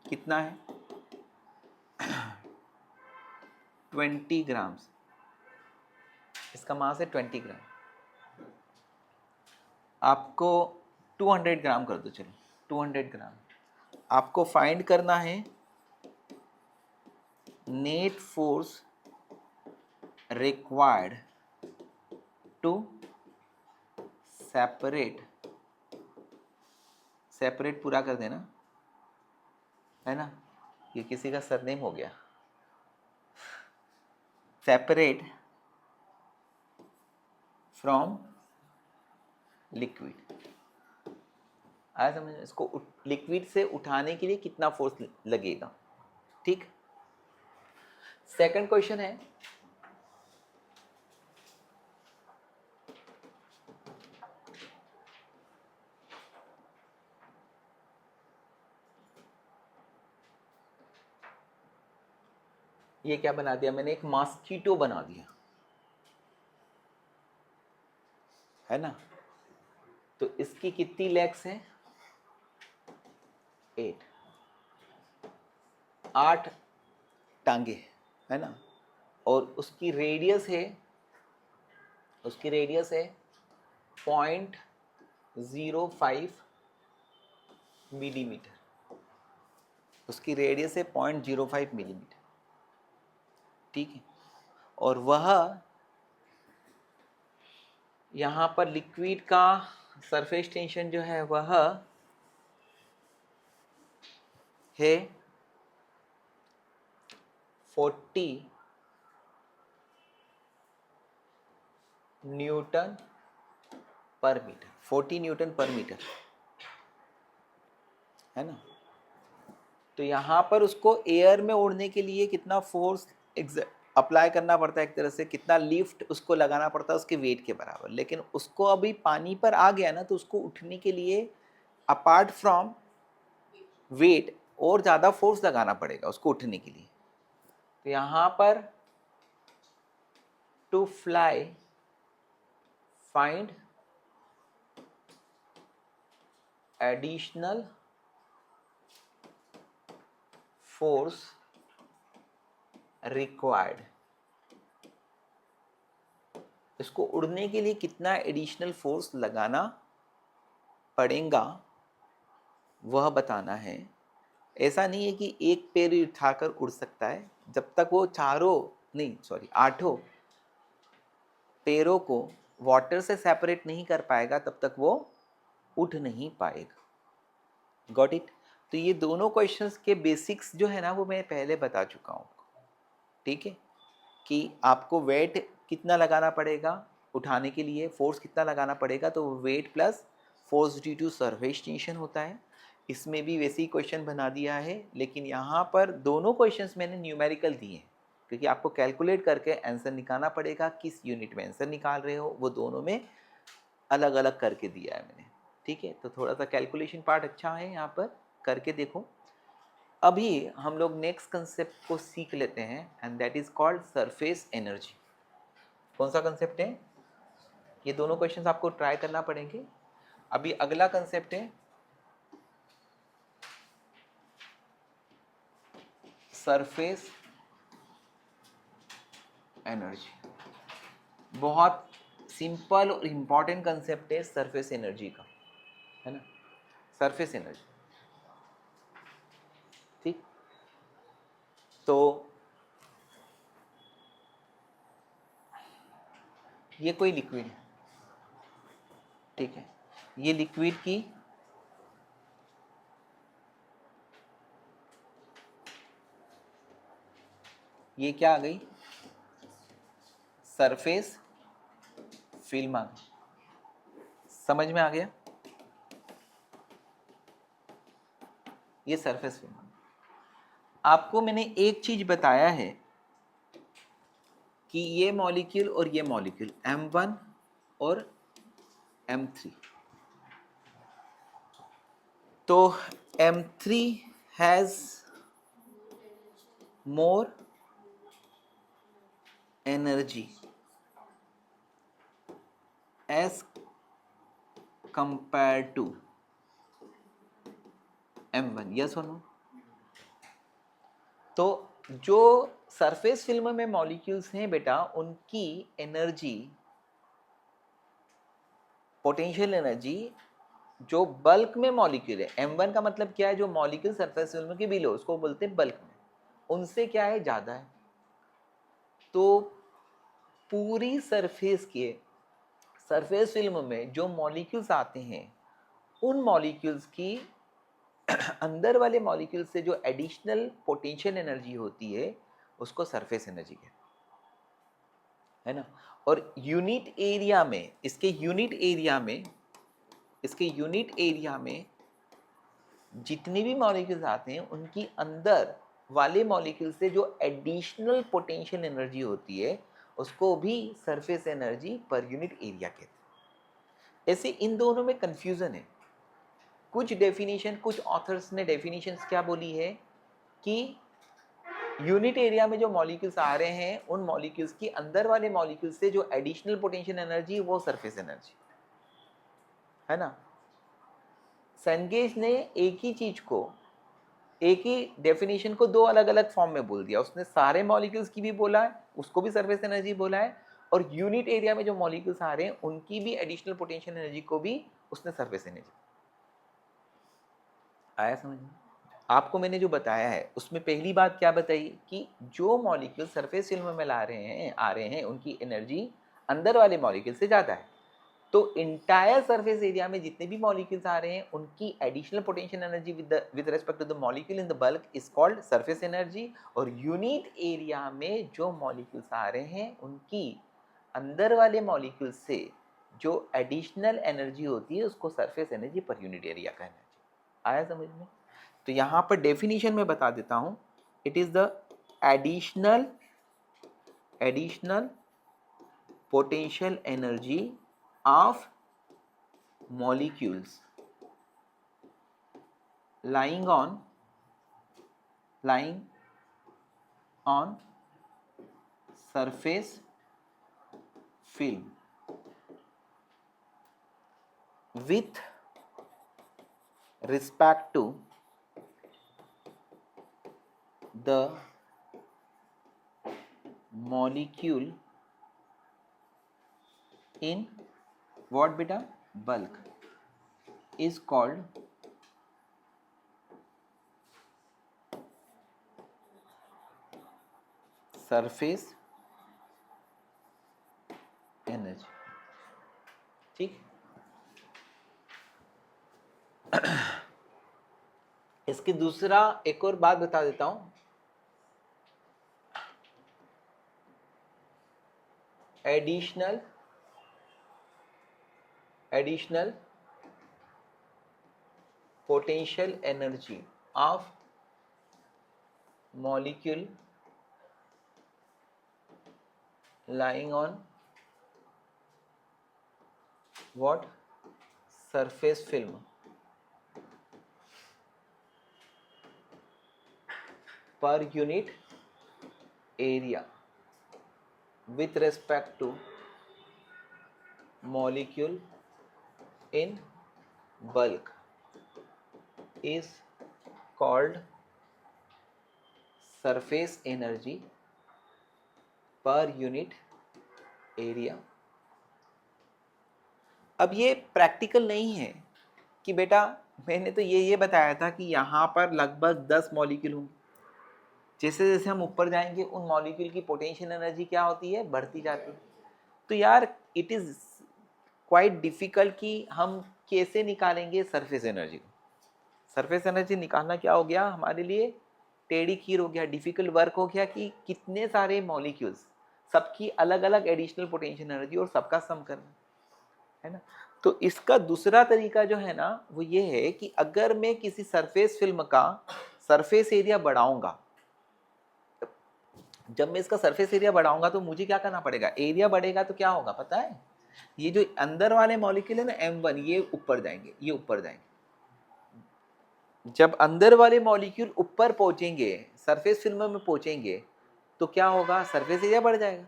कितना है? 20 ग्राम्स, इसका मास है 20 ग्राम। आपको 200 ग्राम कर दो, चलो 200 ग्राम। आपको फाइंड करना है net force required to separate पूरा कर देना, है ना, ये किसी का सरनेम हो गया। सेपरेट फ्रॉम लिक्विड, आया समझ? इसको लिक्विड से उठाने के लिए कितना फोर्स लगेगा। ठीक, सेकंड क्वेश्चन है, ये क्या बना दिया मैंने? एक मॉस्किटो बना दिया, है ना। तो इसकी कितनी लेग्स है? 8 टांगे, है ना। और उसकी रेडियस है 0.05 मिलीमीटर, उसकी रेडियस है 0.05 मिलीमीटर। ठीक है, और वह यहाँ पर लिक्विड का सरफेस टेंशन जो है वह है 40 newton per metre, 40 newton per metre, है ना। तो यहाँ पर उसको एयर में उड़ने के लिए कितना फोर्स अप्लाई करना पड़ता है, एक तरह से कितना लिफ्ट उसको लगाना पड़ता है उसके वेट के बराबर। लेकिन उसको अभी पानी पर आ गया ना, तो उसको उठने के लिए अपार्ट फ्रॉम वेट और ज़्यादा फोर्स लगाना पड़ेगा उसको उठने के लिए। तो यहाँ पर to fly find additional force required, इसको उड़ने के लिए कितना एडिशनल फोर्स लगाना पड़ेगा वह बताना है। ऐसा नहीं है कि एक पैर उठाकर उड़ सकता है, जब तक वो आठों पैरों को वाटर से सेपरेट नहीं कर पाएगा तब तक वो उठ नहीं पाएगा। Got it. तो ये दोनों क्वेश्चंस के बेसिक्स जो है ना वो मैं पहले बता चुका हूँ, ठीक है, कि आपको वेट कितना लगाना पड़ेगा उठाने के लिए, फोर्स कितना लगाना पड़ेगा, तो weight plus force due to surface tension होता है। इसमें भी वैसे ही क्वेश्चन बना दिया है, लेकिन यहाँ पर दोनों क्वेश्चंस मैंने न्यूमेरिकल दिए हैं, क्योंकि आपको कैलकुलेट करके आंसर निकालना पड़ेगा। किस यूनिट में आंसर निकाल रहे हो वो दोनों में अलग अलग करके दिया है मैंने, ठीक है। तो थोड़ा सा कैलकुलेशन पार्ट अच्छा है, यहाँ पर करके देखो। अभी हम लोग नेक्स्ट कंसेप्ट को सीख लेते हैं, and that is called surface energy. कौन सा कंसेप्ट है? ये दोनों क्वेश्चंस आपको ट्राई करना पड़ेंगे। अभी अगला कंसेप्ट है सरफेस एनर्जी। बहुत सिंपल और इम्पॉर्टेंट कंसेप्ट है सरफेस एनर्जी का, है ना। सरफेस एनर्जी, ठीक। तो ये कोई लिक्विड है, ठीक है। ये लिक्विड की ये क्या आ गई? सरफेस फिल्म आ गई। समझ में आ गया? ये सरफेस फिल्म। आपको मैंने एक चीज बताया है कि ये मॉलिक्यूल और ये मॉलिक्यूल M1 और M3, तो M3 has more energy as compare to M1, yes और नो? तो जो सरफेस फिल्म में मॉलिक्यूल्स हैं बेटा, उनकी एनर्जी, पोटेंशियल एनर्जी, जो बल्क में मॉलिक्यूल है, M1 का मतलब क्या है, जो मॉलिक्यूल सरफेस फिल्म के बिलो, उसको बोलते हैं बल्क में, उनसे क्या है, ज्यादा है। तो पूरी सरफेस फिल्म में जो मॉलिक्यूल्स आते हैं, उन मॉलिक्यूल्स की अंदर वाले मॉलिक्यूल से जो एडिशनल पोटेंशियल एनर्जी होती है उसको सरफेस एनर्जी कहते हैं, है ना। और यूनिट एरिया में, इसके यूनिट एरिया में जितने भी मॉलिक्यूल्स आते हैं, उनकी अंदर वाले मॉलिक्यूल से जो एडिशनल पोटेंशियल एनर्जी होती है उसको भी surface energy per unit area कहते हैं। ऐसे इन दोनों में कंफ्यूजन है। कुछ ऑथर्स ने डेफिनेशंस क्या बोली है कि यूनिट एरिया में जो मॉलिक्यूल्स आ रहे हैं, उन मॉलिक्यूल्स की अंदर वाले मॉलिक्यूल्स से जो एडिशनल पोटेंशियल एनर्जी, वो सरफेस एनर्जी, है ना। सेंगेज ने एक ही चीज को, एक ही डेफिनेशन को दो अलग अलग फॉर्म में बोल दिया। उसने सारे मॉलिक्यूल्स की भी बोला है, उसको भी सरफेस एनर्जी बोला है, और यूनिट एरिया में जो मॉलिक्यूल्स आ रहे हैं उनकी भी एडिशनल पोटेंशियल एनर्जी को भी उसने सरफेस एनर्जी। आया समझ में? आपको मैंने जो बताया है उसमें पहली बात क्या बताई कि जो मॉलिक्यूल सरफेस फिल्म में आ रहे हैं उनकी एनर्जी अंदर वाले मॉलिक्यूल से ज़्यादा है। तो इंटायर सरफेस एरिया में जितने भी मॉलिक्यूल्स आ रहे हैं उनकी additional potential energy with respect to the molecule in the bulk is called surface energy. और यूनिट एरिया में जो मॉलिक्यूल्स आ रहे हैं उनकी अंदर वाले मॉलिक्यूल से जो एडिशनल एनर्जी होती है उसको surface energy per unit area कहना चाहिए। आया समझ में? तो यहाँ पर डेफिनेशन में बता देता हूँ, it is the additional potential energy of molecules lying on surface film with respect to the molecule in what beta bulk is called surface energy. ठीक, इसकी दूसरा एक और बात बता देता हूं, additional potential energy of molecule lying on what surface film per unit area with respect to molecule in bulk is called surface energy पर यूनिट एरिया। अब ये प्रैक्टिकल नहीं है कि बेटा मैंने तो ये बताया था कि यहाँ पर लगभग 10 मॉलिक्यूल होंगे, जैसे जैसे हम ऊपर जाएंगे उन मॉलिक्यूल की पोटेंशियल एनर्जी क्या होती है, बढ़ती जाती है। तो यार इट इज़ क्वाइट डिफिकल्ट कि हम कैसे निकालेंगे सरफेस एनर्जी को। सरफेस एनर्जी निकालना क्या हो गया हमारे लिए, टेढ़ी खीर हो गया, डिफिकल्ट वर्क हो गया कि कितने सारे मॉलिक्यूल्स, सबकी अलग अलग एडिशनल पोटेंशियल एनर्जी और सबका सम करना है ना। तो इसका दूसरा तरीका जो है ना वो ये है कि अगर मैं किसी सरफेस फिल्म का सरफेस एरिया बढ़ाऊंगा, जब मैं इसका सरफेस एरिया बढ़ाऊंगा तो मुझे क्या करना पड़ेगा, एरिया बढ़ेगा तो क्या होगा पता है, ये जो अंदर वाले मॉलिक्यूल है ना M1 ये ऊपर जाएंगे, ये ऊपर जाएंगे। जब अंदर वाले मॉलिक्यूल ऊपर पहुंचेंगे, सरफेस फिल्म में पहुंचेंगे तो क्या होगा, सरफेस एरिया बढ़ जाएगा।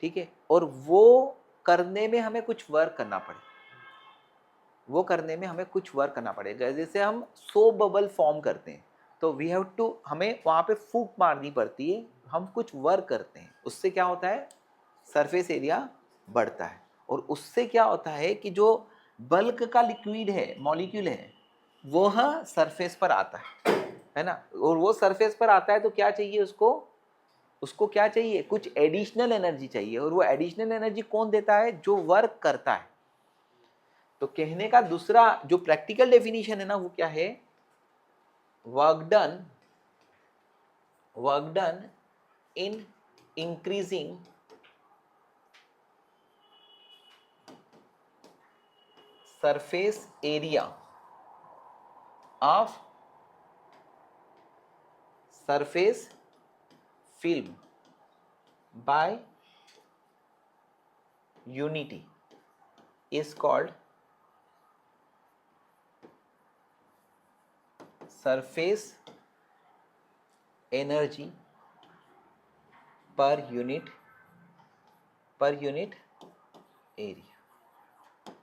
ठीक है, और वो करने में हमें कुछ वर्क करना पड़ेगा, जैसे हम 100 बबल फॉर्म करते हैं तो वी हैव टू, हमें वहाँ पे फूंक मारनी पड़ती है, हम कुछ वर्क करते हैं, उससे क्या होता है, सरफेस एरिया बढ़ता है। और उससे क्या होता है कि जो बल्क का लिक्विड है, मॉलिक्यूल है, वो सरफेस पर आता है ना। और वो सरफेस पर आता है तो क्या चाहिए उसको क्या चाहिए, कुछ एडिशनल एनर्जी चाहिए। और वो एडिशनल एनर्जी कौन देता है, जो वर्क करता है। तो कहने का दूसरा जो प्रैक्टिकल डेफिनेशन है ना वो क्या है, work done in increasing surface area of surface film by unity is called surface energy per unit area.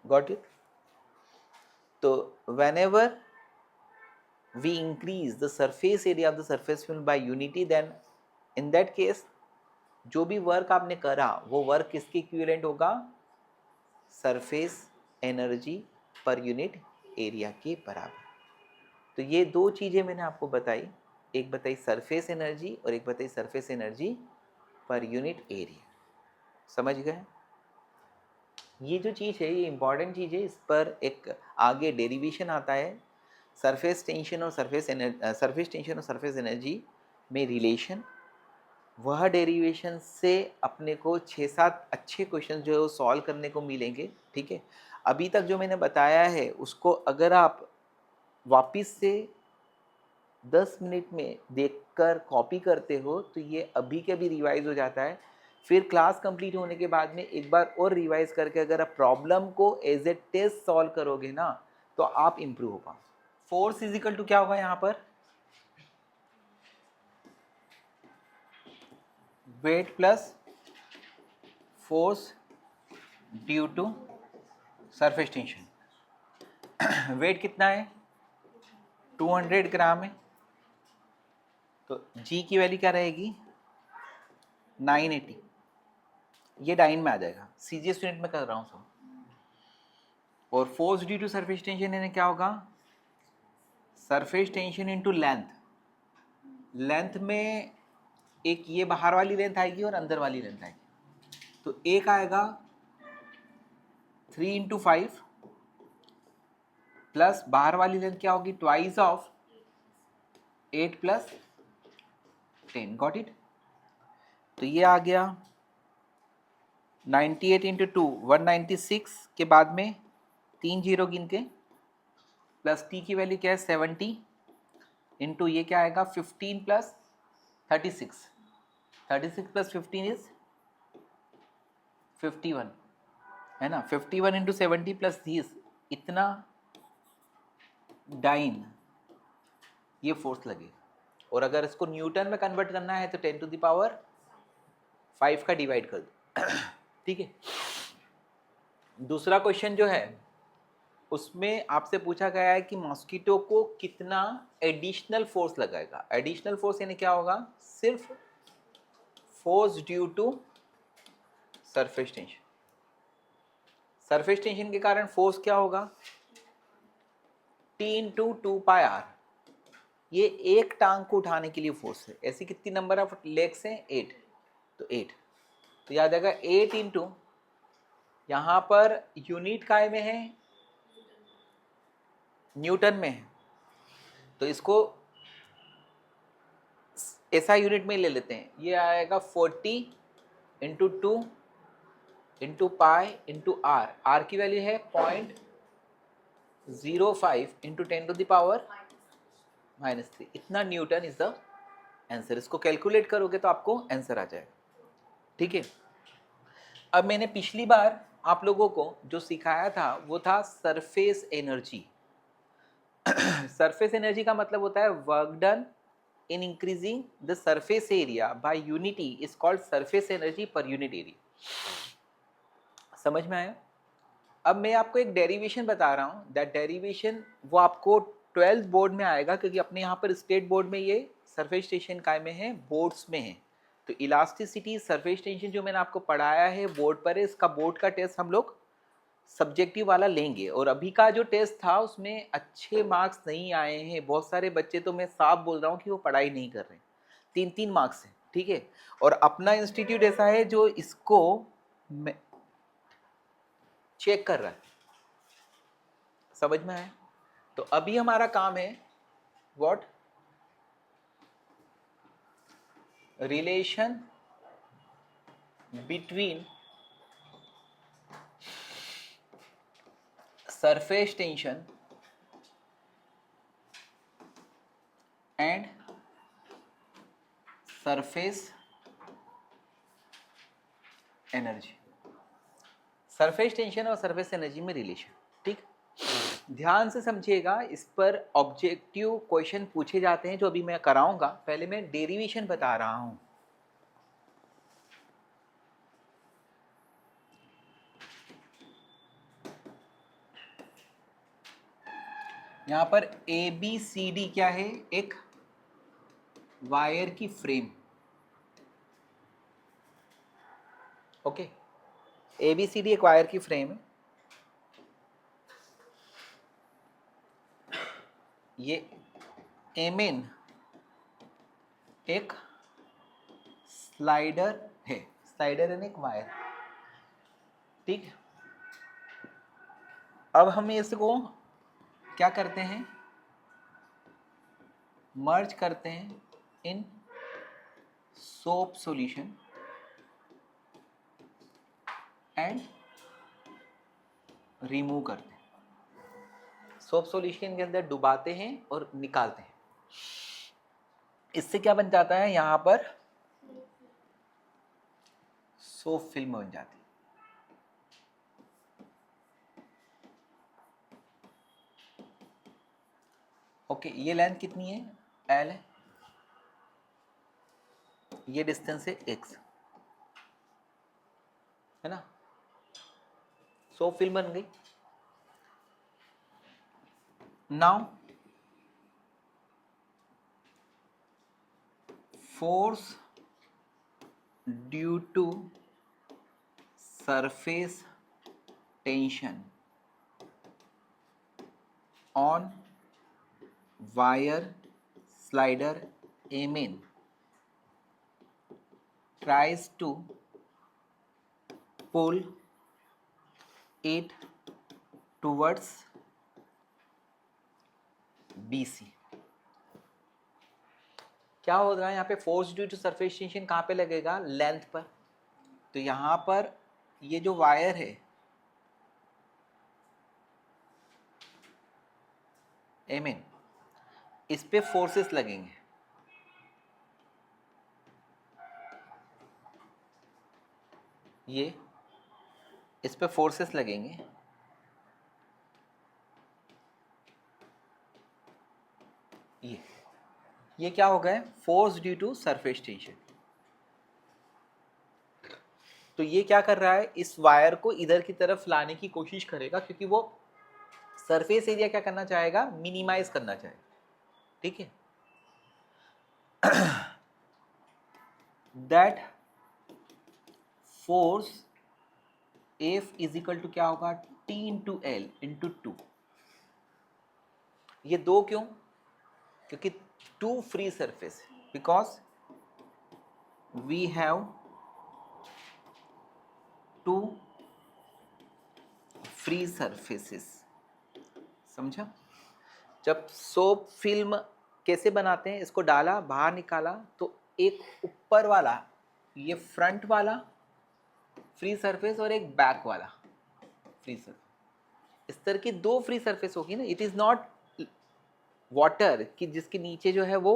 Got it? So whenever we increase the surface area of the surface film by unity, then in that case जो भी work आपने करा वो work किसके equivalent होगा, surface energy per unit area के बराबर। तो ये दो चीज़ें मैंने आपको बताई, एक बताई सरफेस एनर्जी और एक बताई surface energy per unit area. समझ गए? ये जो चीज़ है ये इंपॉर्टेंट चीज़ है, इस पर एक आगे डेरिवेशन आता है, सरफेस टेंशन और सरफेस एनर्जी में रिलेशन। वह डेरिवेशन से अपने को 6-7 अच्छे क्वेश्चन जो है वो सॉल्व करने को मिलेंगे, ठीक है। अभी तक जो मैंने बताया है उसको अगर आप वापस से 10 मिनट में देखकर कॉपी करते हो तो ये अभी के अभी रिवाइज हो जाता है। फिर क्लास कंप्लीट होने के बाद में एक बार और रिवाइज करके अगर आप प्रॉब्लम को एज ए टेस्ट सॉल्व करोगे ना तो आप इम्प्रूव हो पाओ। फोर्स इज इक्वल टू क्या होगा यहाँ पर, weight plus force due to surface tension. Weight कितना है, 200 ग्राम है, तो जी की वैल्यू क्या रहेगी, 980। ये डाइन में आ जाएगा, सीजीएस यूनिट में कर रहा हूँ सब। और force due to surface tension यानी क्या होगा, surface tension into length. Length में एक ये बाहर वाली लेंथ आएगी और अंदर वाली लेंथ आएगी, तो एक आएगा 3 इंटू 5 प्लस बाहर वाली लेंथ क्या होगी, twice of 8 plus 10। Got it. तो ये आ गया 98 इंटू 2 196 के बाद में 3 जीरो गिन के, प्लस टी की वैल्यू क्या है 70 इंटू ये क्या आएगा 15 प्लस 36, 36 प्लस 15 इज 51, है ना। 51 इंटू 70 प्लस 30, इतना डाइन ये फोर्स लगे। और अगर इसको न्यूटन में कन्वर्ट करना है तो 10 टू द पावर 5 का डिवाइड कर दो। ठीक है। दूसरा क्वेश्चन जो है उसमें आपसे पूछा गया है कि मॉस्किटो को कितना एडिशनल फोर्स लगाएगा। एडिशनल फोर्स यानी क्या होगा, सिर्फ force due to surface tension. Surface tension के कारण फोर्स क्या होगा, T इंटू 2 पाई r। ये एक टांग को उठाने के लिए फोर्स है। ऐसी कितनी नंबर ऑफ लेग्स हैं, 8, तो 8। तो याद आएगा 8 इंटू, यहाँ पर यूनिट काय में है, न्यूटन में है, तो इसको ऐसा यूनिट में ले लेते हैं। ये आएगा 40 into 2 into pi into R. R की वैल्यू है 0.05 इंटू 10 टू द पावर -3। इतना न्यूटन इज द आंसर। इसको कैलकुलेट करोगे तो आपको आंसर आ जाएगा। ठीक है। अब मैंने पिछली बार आप लोगों को जो सिखाया था वो था सरफेस एनर्जी। सरफेस एनर्जी का मतलब होता है work done in increasing the surface area by unity is called surface energy per unit area। समझ में आया। अब मैं आपको एक डेरिवेशन बता रहा हूँ। दैट डेरिवेशन वो आपको 12th बोर्ड में आएगा, क्योंकि अपने यहाँ पर स्टेट बोर्ड में ये सरफेस टेंशन काय में है, बोर्ड्स में है। तो इलास्टिसिटी सरफेस टेंशन जो मैंने आपको पढ़ाया है बोर्ड पर है, इसका बोर्ड का टेस्ट हम लोग सब्जेक्टिव वाला लेंगे। और अभी का जो टेस्ट था उसमें अच्छे मार्क्स नहीं आए हैं। बहुत सारे बच्चे तो मैं साफ बोल रहा हूँ कि वो पढ़ाई नहीं कर रहे हैं, 3-3 मार्क्स हैं। ठीक है। और अपना इंस्टीट्यूट ऐसा है जो इसको चेक कर रहा है। समझ में आया। तो अभी हमारा काम है what, relation between surface tension and surface energy. Surface tension और सरफेस एनर्जी में रिलेशन। ठीक, ध्यान से समझिएगा। इस पर ऑब्जेक्टिव क्वेश्चन पूछे जाते हैं जो अभी मैं कराऊंगा। पहले मैं डेरिवेशन बता रहा हूं। यहां पर ABCD क्या है, एक वायर की फ्रेम। ओके, ABCD एक वायर की फ्रेम है। ये एमिन एक स्लाइडर है। स्लाइडर यानी एक वायर। ठीक है। अब हम इसको क्या करते हैं, मर्ज करते हैं इन सोप सॉल्यूशन एंड रिमूव करते हैं। सोप सॉल्यूशन के अंदर डुबाते हैं और निकालते हैं। इससे क्या बन जाता है, यहां पर सोप फिल्म बन जाती है। ओके, ये लेंथ कितनी है, एल है, ये डिस्टेंस है एक्स, है ना। सोप फिल्म बन गई। Now force due to surface tension on wire slider amine tries to pull it towards BC। क्या होगा यहाँ पे, force due to surface tension कहाँ पे लगेगा, लेंथ पर। तो यहाँ पर ये जो वायर है एमिन, इस पे फोर्सेस लगेंगे। ये इस पे फोर्सेस लगेंगे, ये क्या हो गया, force due to surface tension. तो ये क्या कर रहा है, इस वायर को इधर की तरफ लाने की कोशिश करेगा, क्योंकि वो सरफेस एरिया क्या करना चाहेगा, मिनिमाइज करना चाहेगा। ठीक है, that force F is equal to क्या होगा, T into L into two. ये दो क्यों, क्योंकि two free surface, because we have two free surfaces. समझा। जब सोप फिल्म कैसे बनाते हैं, इसको डाला बाहर निकाला, तो एक ऊपर वाला ये फ्रंट वाला फ्री सरफेस और एक बैक वाला फ्री सरफेस, इस तरह की दो फ्री सरफेस होगी ना। इट इज नॉट वाटर कि जिसके नीचे जो है वो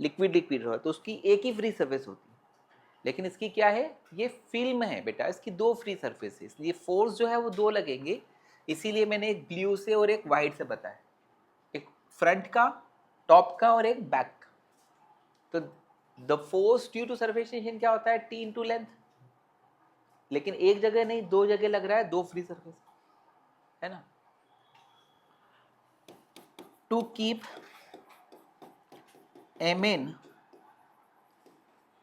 लिक्विड लिक्विड रहा, तो उसकी एक ही फ्री सरफेस होती है। लेकिन इसकी क्या है, ये फिल्म है बेटा, इसकी दो फ्री सरफेस है, इसलिए फोर्स जो है वो दो लगेंगे। इसीलिए मैंने एक ब्लू से और एक वाइट से बताया, एक फ्रंट का, टॉप का और एक बैक का। तो the force due to surface tension क्या होता है, टी इंटू लेंथ। लेकिन एक जगह नहीं, दो जगह लग रहा है, दो फ्री सरफेस, है ना। To keep amine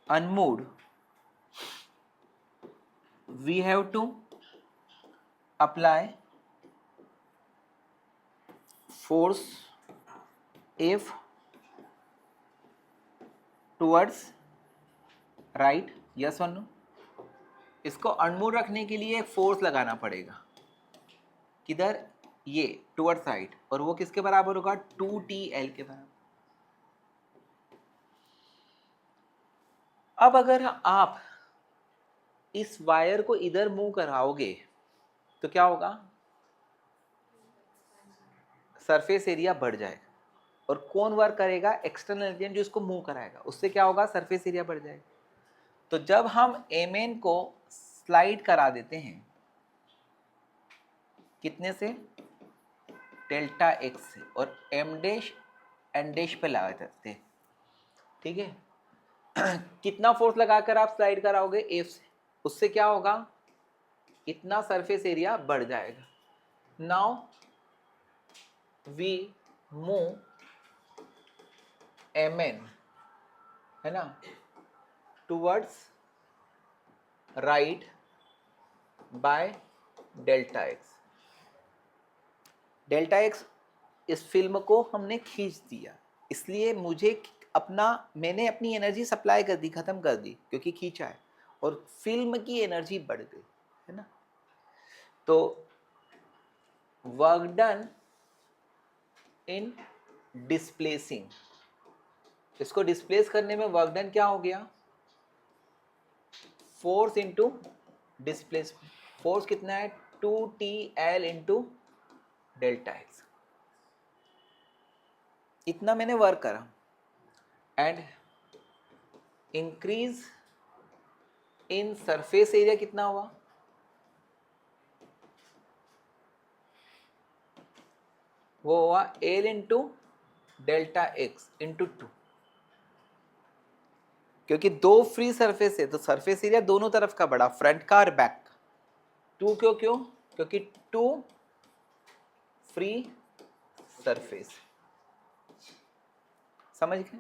unmoved, we have to apply force F towards right, yes or no। इसको अनमूव रखने के लिए एक फोर्स लगाना पड़ेगा, किधर, ये टुवर्ड्स राइट, और वो किसके बराबर होगा, 2TL के बराबर। अब अगर आप इस वायर को इधर मूव कराओगे तो क्या होगा, सरफेस एरिया बढ़ जाएगा। और कौन वर्क करेगा, एक्सटर्नल एजेंट जो इसको मूव कराएगा, उससे क्या होगा, सरफेस एरिया बढ़ जाएगा। तो जब हम एमएन को स्लाइड करा देते हैं, कितने से, डेल्टा एक्स से, और एम डैश एन डैश पे लगा देते हैं। ठीक है, कितना फोर्स लगाकर आप स्लाइड कराओगे, एफ से, उससे क्या होगा, इतना सरफेस एरिया बढ़ जाएगा। नाउ वी मूव एमएन, है ना, towards right by delta x. Delta x, इस फिल्म को हमने खींच दिया, इसलिए मैंने अपनी एनर्जी सप्लाई कर दी, खत्म कर दी, क्योंकि खींचा है, और फिल्म की एनर्जी बढ़ गई, है ना। तो वर्क डन इन डिस्प्लेसिंग, इसको डिस्प्लेस करने में वर्क डन क्या हो गया, फोर्स इंटू डिस्प्लेसमेंट। फोर्स कितना है, 2TL इंटू डेल्टा एक्स, इतना मैंने वर्क करा। And increase in surface area कितना हुआ, वो हुआ L into delta x into 2, क्योंकि दो फ्री सरफेस है तो सरफेस एरिया दोनों तरफ का बड़ा, फ्रंट का और बैक का। 2 क्यों, क्योंकि 2 फ्री सरफेस, समझ गए।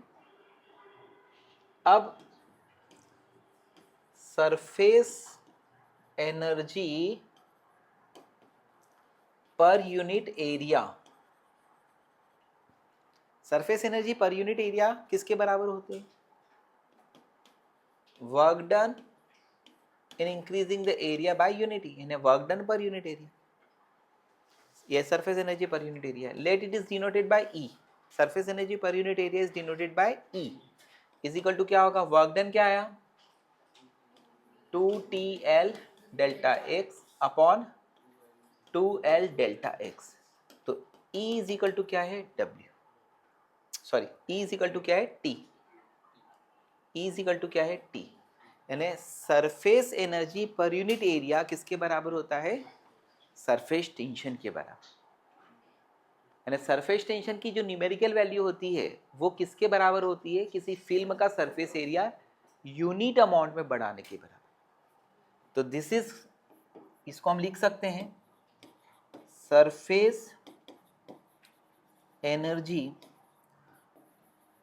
अब surface energy per unit area, surface energy per unit area किसके बराबर होते हैं, work done in increasing the area by unit, यानी work done per unit area, ये surface energy per unit area. Let it is denoted by E, surface energy per unit area is denoted by E, is equal to क्या होगा, work done क्या आया, 2TL delta x upon 2L delta x. तो E is equal to क्या है, W, sorry E is equal to क्या है, T, E is equal to क्या है, T, यानी surface energy per unit area किसके बराबर होता है, सरफेस टेंशन के बराबर। यानी सरफेस टेंशन की जो न्यूमेरिकल वैल्यू होती है वो किसके बराबर होती है, किसी फिल्म का सरफेस एरिया यूनिट अमाउंट में बढ़ाने के बराबर। तो दिस इज, इसको हम लिख सकते हैं surface energy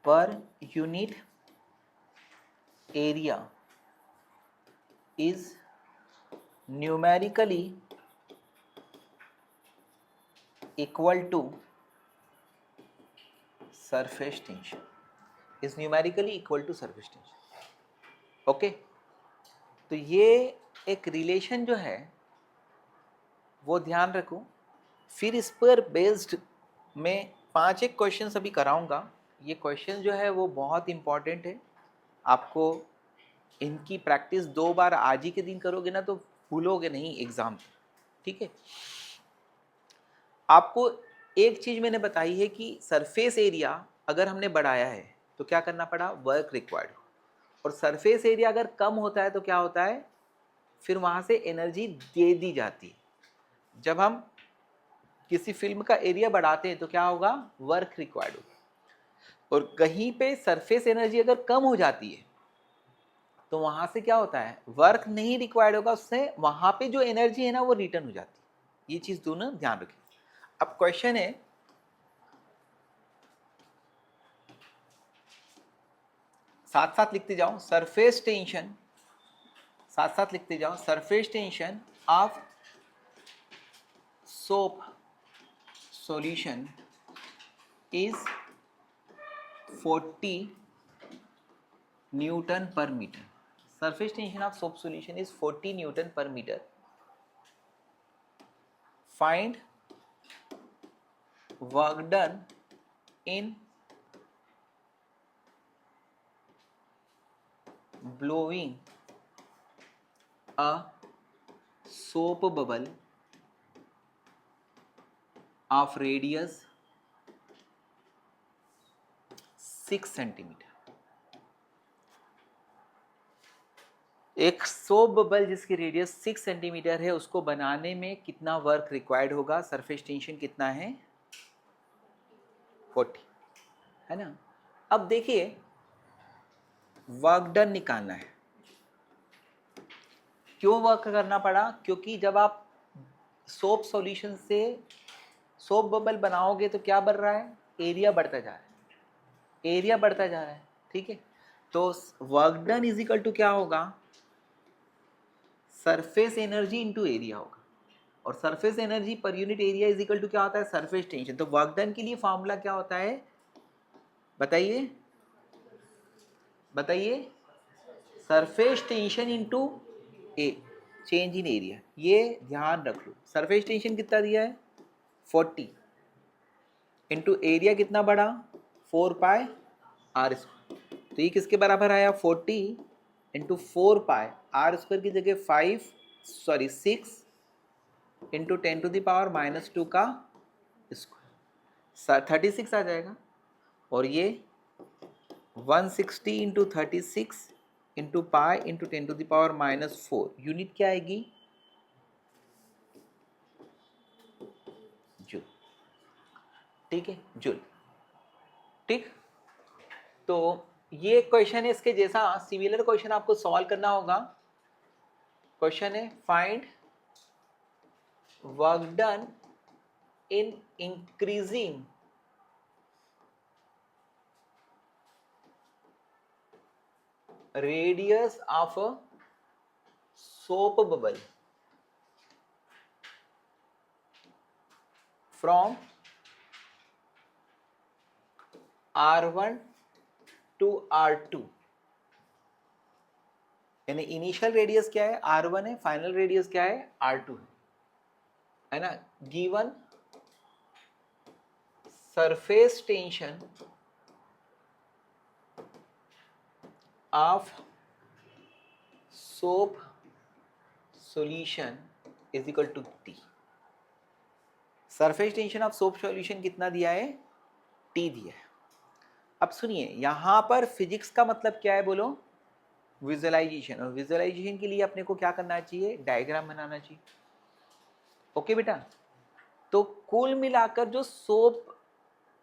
per unit area is numerically equal to surface tension, is numerically equal to surface tension। Okay, तो ये एक रिलेशन जो है वो ध्यान रखो। फिर इस पर बेस्ड मैं 5 एक क्वेश्चन अभी कराऊंगा। ये क्वेश्चन जो है वो बहुत इंपॉर्टेंट है, आपको इनकी प्रैक्टिस 2 बार आज ही के दिन करोगे ना तो भूलोगे नहीं एग्जाम, ठीक है। आपको एक चीज मैंने बताई है कि सरफेस एरिया अगर हमने बढ़ाया है तो क्या करना पड़ा, वर्क रिक्वायर्ड, और सरफेस एरिया अगर कम होता है तो क्या होता है, फिर वहां से एनर्जी दे दी जाती है। जब हम किसी फिल्म का एरिया बढ़ाते हैं तो क्या होगा, वर्क रिक्वायर्ड होगा, और कहीं पे सरफेस एनर्जी अगर कम हो जाती है तो वहां से क्या होता है, वर्क नहीं रिक्वायर्ड होगा, उससे वहां पे जो एनर्जी है ना वो रिटर्न हो जाती है। ये चीज दोनों ध्यान रखिए। अब क्वेश्चन है, साथ साथ लिखते जाओ, सरफेस टेंशन, साथ साथ लिखते जाओ, surface tension of soap solution is 40 newton per metre. Surface tension of soap solution is 40 newton per metre. Find work done in blowing a soap bubble of radius 6 centimetre. एक soap bubble जिसकी radius 6 centimetre है उसको बनाने में कितना work required होगा, surface tension कितना है, 40, है ना। अब देखिए वर्क डन निकालना है। क्यों वर्क करना पड़ा, क्योंकि जब आप सोप सॉल्यूशन से सोप बबल बनाओगे तो क्या बढ़ रहा है, एरिया बढ़ता जा रहा है, एरिया बढ़ता जा रहा है, ठीक है। तो work done is equal to क्या होगा, सरफेस एनर्जी इनटू एरिया होगा, और surface energy per unit area is equal to क्या होता है, सरफेस टेंशन। तो वर्क डन के लिए फॉर्मूला क्या होता है, बताइए बताइए, surface tension into a change in area. ये ध्यान रख लो, सरफेस टेंशन कितना दिया है 40 इंटू एरिया कितना बढ़ा 4 पाई आर स्क्वायर, तो ये किसके बराबर आया 40 इंटू 4 पाई आर स्क्वायर की जगह 6 इंटू 10⁻⁻² का स्क्वायर 36 आ जाएगा। और ये 160 into 36 into pi into 10⁻⁻4 unit क्या आएगी जूल। ठीक है जूल। ठीक, तो ये क्वेश्चन है, इसके जैसा सिमिलर क्वेश्चन आपको सॉल्व करना होगा। क्वेश्चन है find work done in increasing radius of a soap bubble from R1 to R2, यानी इनिशियल रेडियस क्या है R1 है, फाइनल रेडियस क्या है R2 है ना। Given surface tension of soap solution is equal to T। Surface tension of soap solution कितना दिया है T दिया है। अब सुनिए यहां पर फिजिक्स का मतलब क्या है बोलो विजुअलाइजेशन, और विजुअलाइजेशन के लिए अपने को क्या करना चाहिए डायग्राम बनाना चाहिए। ओके बेटा, तो कुल मिलाकर जो सोप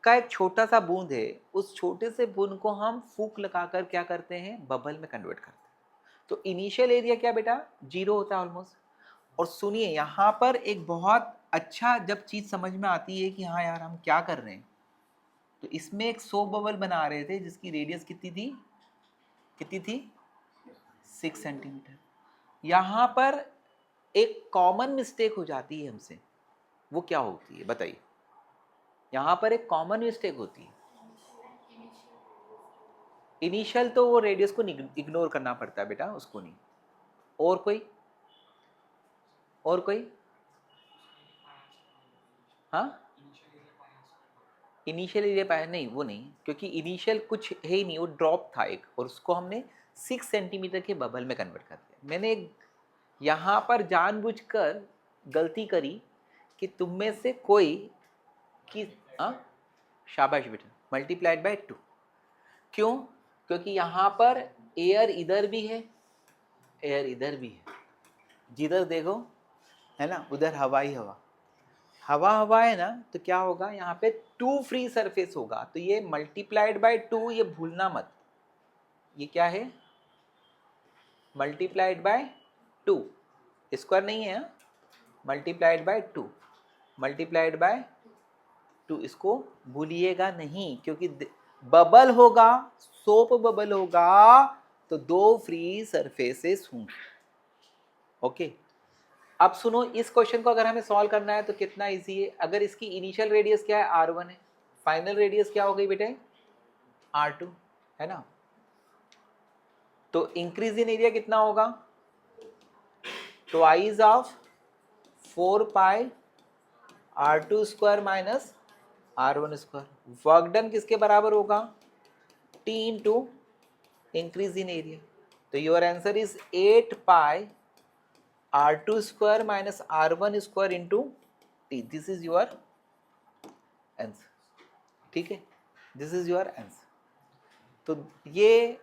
का एक छोटा सा बूंद है उस छोटे से बूंद को हम फूंक लगाकर क्या करते हैं बबल में कन्वर्ट करते हैं। तो इनिशियल एरिया क्या बेटा 0 होता है ऑलमोस्ट। और सुनिए यहाँ पर एक बहुत अच्छा जब चीज समझ में आती है कि हाँ यार हम क्या कर रहे हैं, तो इसमें एक सोप बबल बना रहे थे जिसकी रेडियस कितनी थी 6 सेंटीमीटर। यहाँ पर एक कॉमन मिस्टेक हो जाती है हमसे, वो क्या होती है बताइए। यहाँ पर एक कॉमन मिस्टेक होती है, इनिशियल तो वो रेडियस को इग्नोर करना पड़ता है बेटा, उसको नहीं। और कोई हाँ इनिशियल एरिया पाया नहीं, वो नहीं, क्योंकि इनिशियल कुछ है ही नहीं, वो ड्रॉप था एक, और उसको हमने 6 सेंटीमीटर के बबल में कन्वर्ट कर दिया। मैंने यहाँ पर जानबूझकर गलती करी कि तुम में से कोई कि शाबाश बेटा मल्टीप्लाइड बाय 2। क्यों? क्योंकि यहाँ पर एयर इधर भी है, एयर इधर भी है, जिधर देखो है ना उधर हवा ही हवा है ना, तो क्या होगा यहाँ पे 2 फ्री सरफेस होगा। तो ये मल्टीप्लाइड बाय 2 ये भूलना मत, ये क्या है मल्टीप्लाइड बाय 2, स्क्वायर नहीं है, मल्टीप्लाइड बाय 2, मल्टीप्लाइड बाय 2, इसको भूलिएगा नहीं, क्योंकि बबल होगा सोप बबल होगा तो 2 फ्री सरफेसेस होंगे। ओके, अब सुनो इस क्वेश्चन को अगर हमें सॉल्व करना है तो कितना इजी है। अगर इसकी इनिशियल रेडियस क्या है R1 है, फाइनल रेडियस क्या हो गई बेटे R2 है ना, तो इंक्रीज इन एरिया कितना होगा twice of 4 pi R2 square minus R1 square. Work done किसके बराबर होगा T into increase in area. तो your answer is 8 pi R2 square minus R1 square into T। This is your answer. ठीक है, this is your answer. तो ये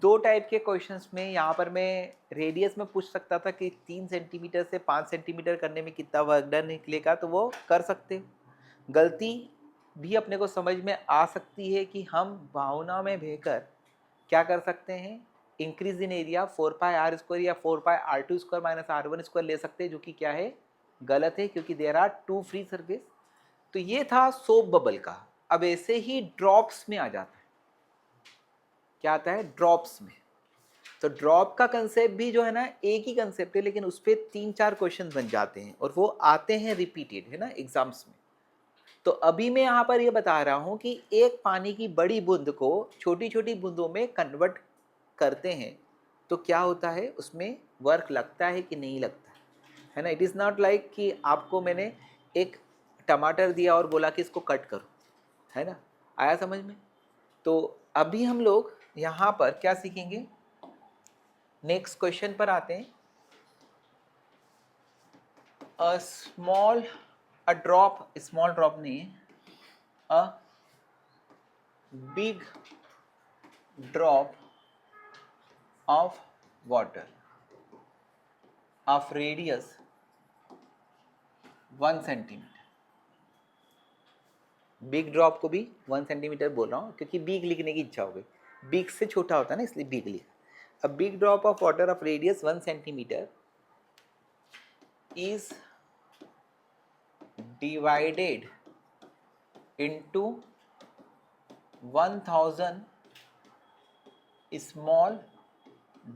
2 type के questions में यहाँ पर मैं रेडियस में पूछ सकता था कि 3 सेंटीमीटर से 5 सेंटीमीटर करने में कितना वर्क डन निकलेगा, तो वो कर सकते हो। गलती भी अपने को समझ में आ सकती है कि हम भावना में बहकर क्या कर सकते हैं increase in area 4 pi R square या 4 pi R2 square minus R1 square ले सकते हैं, जो कि क्या है गलत है, क्योंकि देयर आर 2 फ्री सरफेस। तो ये था सोप बबल का। अब ऐसे ही ड्रॉप्स में आ जाता है, क्या आता है ड्रॉप्स में। तो ड्रॉप का कंसेप्ट भी जो है ना एक ही कंसेप्ट है, लेकिन उस पर 3-4 क्वेश्चन बन जाते हैं और वो आते हैं रिपीटेड है ना एग्जाम्स में। तो अभी मैं यहाँ पर ये बता रहा हूँ कि एक पानी की बड़ी बूंद को छोटी छोटी बूंदों में कन्वर्ट करते हैं तो क्या होता है उसमें वर्क लगता है कि नहीं लगता है ना। इट इज़ नॉट लाइक कि आपको मैंने एक टमाटर दिया और बोला कि इसको कट करो, है ना, आया समझ में? तो अभी हम लोग यहाँ पर क्या सीखेंगे, नेक्स्ट क्वेश्चन पर आते हैं। अ ड्रॉप, स्मॉल ड्रॉप नहीं है, a big drop of water of radius 1 centimetre. Big drop को भी 1 सेंटीमीटर बोल रहा हूँ क्योंकि बिग लिखने की इच्छा हो गई, बिग से छोटा होता है ना, इसलिए बिग लिखा। A big drop of water of radius 1 centimetre is divided into 1000 small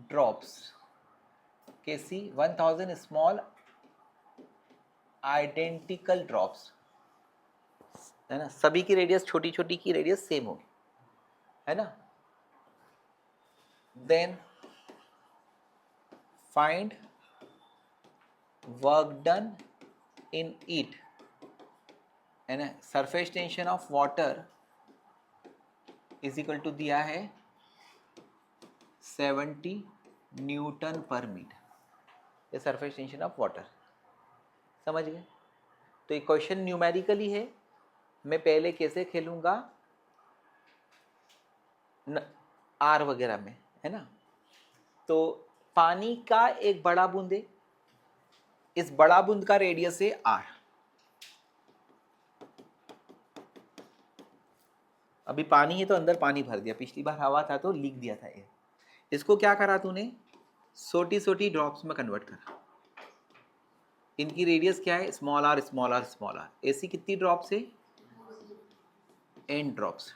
drops, कैसी 1000 small identical drops, है ना, सभी की रेडियस छोटी छोटी की रेडियस सेम होगी, है ना। Then find work done in it, है ना, surface tension of water is equal to दिया है 70 न्यूटन पर मीटर, ये सरफेस टेंशन ऑफ वाटर, समझ गए। तो ये क्वेश्चन न्यूमेरिकली है, मैं पहले कैसे खेलूंगा आर वगैरह में, है ना। तो पानी का एक बड़ा बूंद है, इस बड़ा बूंद का रेडियस है आर। अभी पानी है तो अंदर पानी भर दिया, पिछली बार हवा था तो लीक दिया था ये, इसको क्या करा तूने, छोटी छोटी ड्रॉप्स में कन्वर्ट करा। इनकी रेडियस क्या है, small R small R small R. ऐसी कितनी ड्रॉप्स है, n ड्रॉप्स।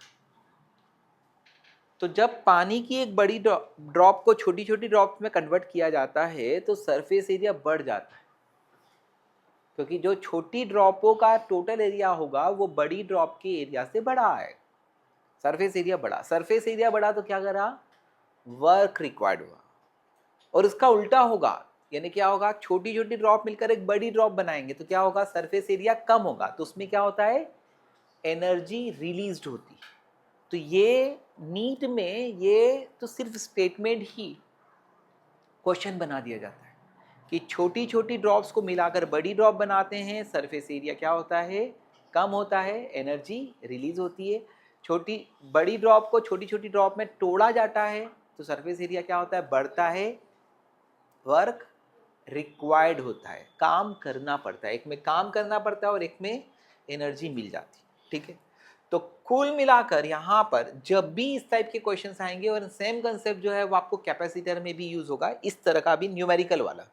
तो जब पानी की एक बड़ी ड्रॉप को छोटी छोटी ड्रॉप्स में कन्वर्ट किया जाता है तो सरफेस एरिया बढ़ जाता है, क्योंकि जो छोटी ड्रॉपों का टोटल एरिया होगा वो बड़ी ड्रॉप के एरिया से बड़ा है, सरफेस एरिया बढ़ा। सरफेस एरिया बढ़ा तो क्या करा, वर्क रिक्वायर्ड हुआ। और इसका उल्टा होगा, यानी क्या होगा, छोटी छोटी ड्रॉप मिलकर एक बड़ी ड्रॉप बनाएंगे तो क्या होगा, सरफेस एरिया कम होगा, तो उसमें क्या होता है, एनर्जी रिलीज्ड होती। तो ये नीट में ये तो सिर्फ स्टेटमेंट ही क्वेश्चन बना दिया जाता है कि छोटी छोटी ड्रॉप्स को मिलाकर बड़ी ड्रॉप बनाते हैं, सरफेस एरिया क्या होता है, कम होता है, एनर्जी रिलीज होती है। छोटी बड़ी ड्रॉप को छोटी छोटी ड्रॉप में तोड़ा जाता है तो सरफेस एरिया क्या होता है, बढ़ता है, वर्क रिक्वायर्ड होता है, काम करना पड़ता है, एक में काम करना पड़ता है और एक में एनर्जी मिल जाती है, ठीक है। तो कुल मिलाकर यहाँ पर जब भी इस टाइप के क्वेश्चंस आएंगे, और सेम कंसेप्ट जो है वो आपको कैपेसिटर में भी यूज होगा, इस तरह का भी न्यूमेरिकल वाला,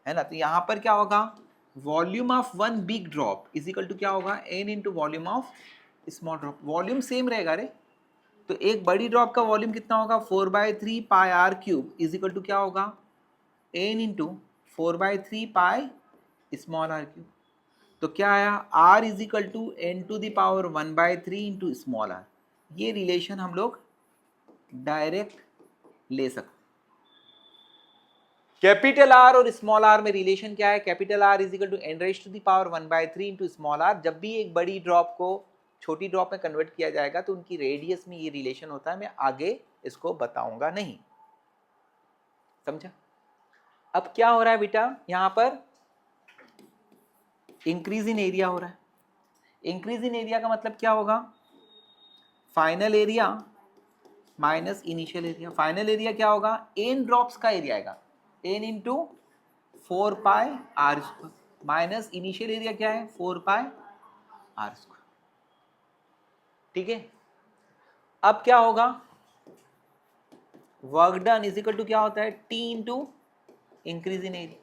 है ना। तो यहाँ पर क्या होगा, volume of one big drop is equal to क्या होगा, n into volume of small drop. Volume same रहेगा रे, तो एक बड़ी ड्रॉप का वॉल्यूम कितना होगा, 4/3 pi R cube is equal to क्या होगा, n into 4/3 pi small r cube. तो क्या आया, r is equal to n to the power 1/3 into small r. ये रिलेशन हम लोग डायरेक्ट ले सकते। कैपिटल आर और स्मॉल आर में रिलेशन क्या है, capital R is equal to n raise to the power 1/3 into small r. जब भी एक बड़ी ड्रॉप को छोटी ड्रॉप में कन्वर्ट किया जाएगा तो उनकी रेडियस में ये रिलेशन होता है। मैं आगे इसको बताऊंगा नहीं, समझा। अब क्या हो रहा है बेटा, यहां पर इंक्रीज इन एरिया हो रहा है। इंक्रीज इन एरिया का मतलब क्या होगा, final area minus initial area. Final area क्या होगा, n ड्रॉप्स का एरिया आएगा, n into 4 pi R square, minus initial area क्या है, 4 पाई आर स्क्वायर, ठीक है। अब क्या होगा, work done is equal to क्या होता है, t into increase in area.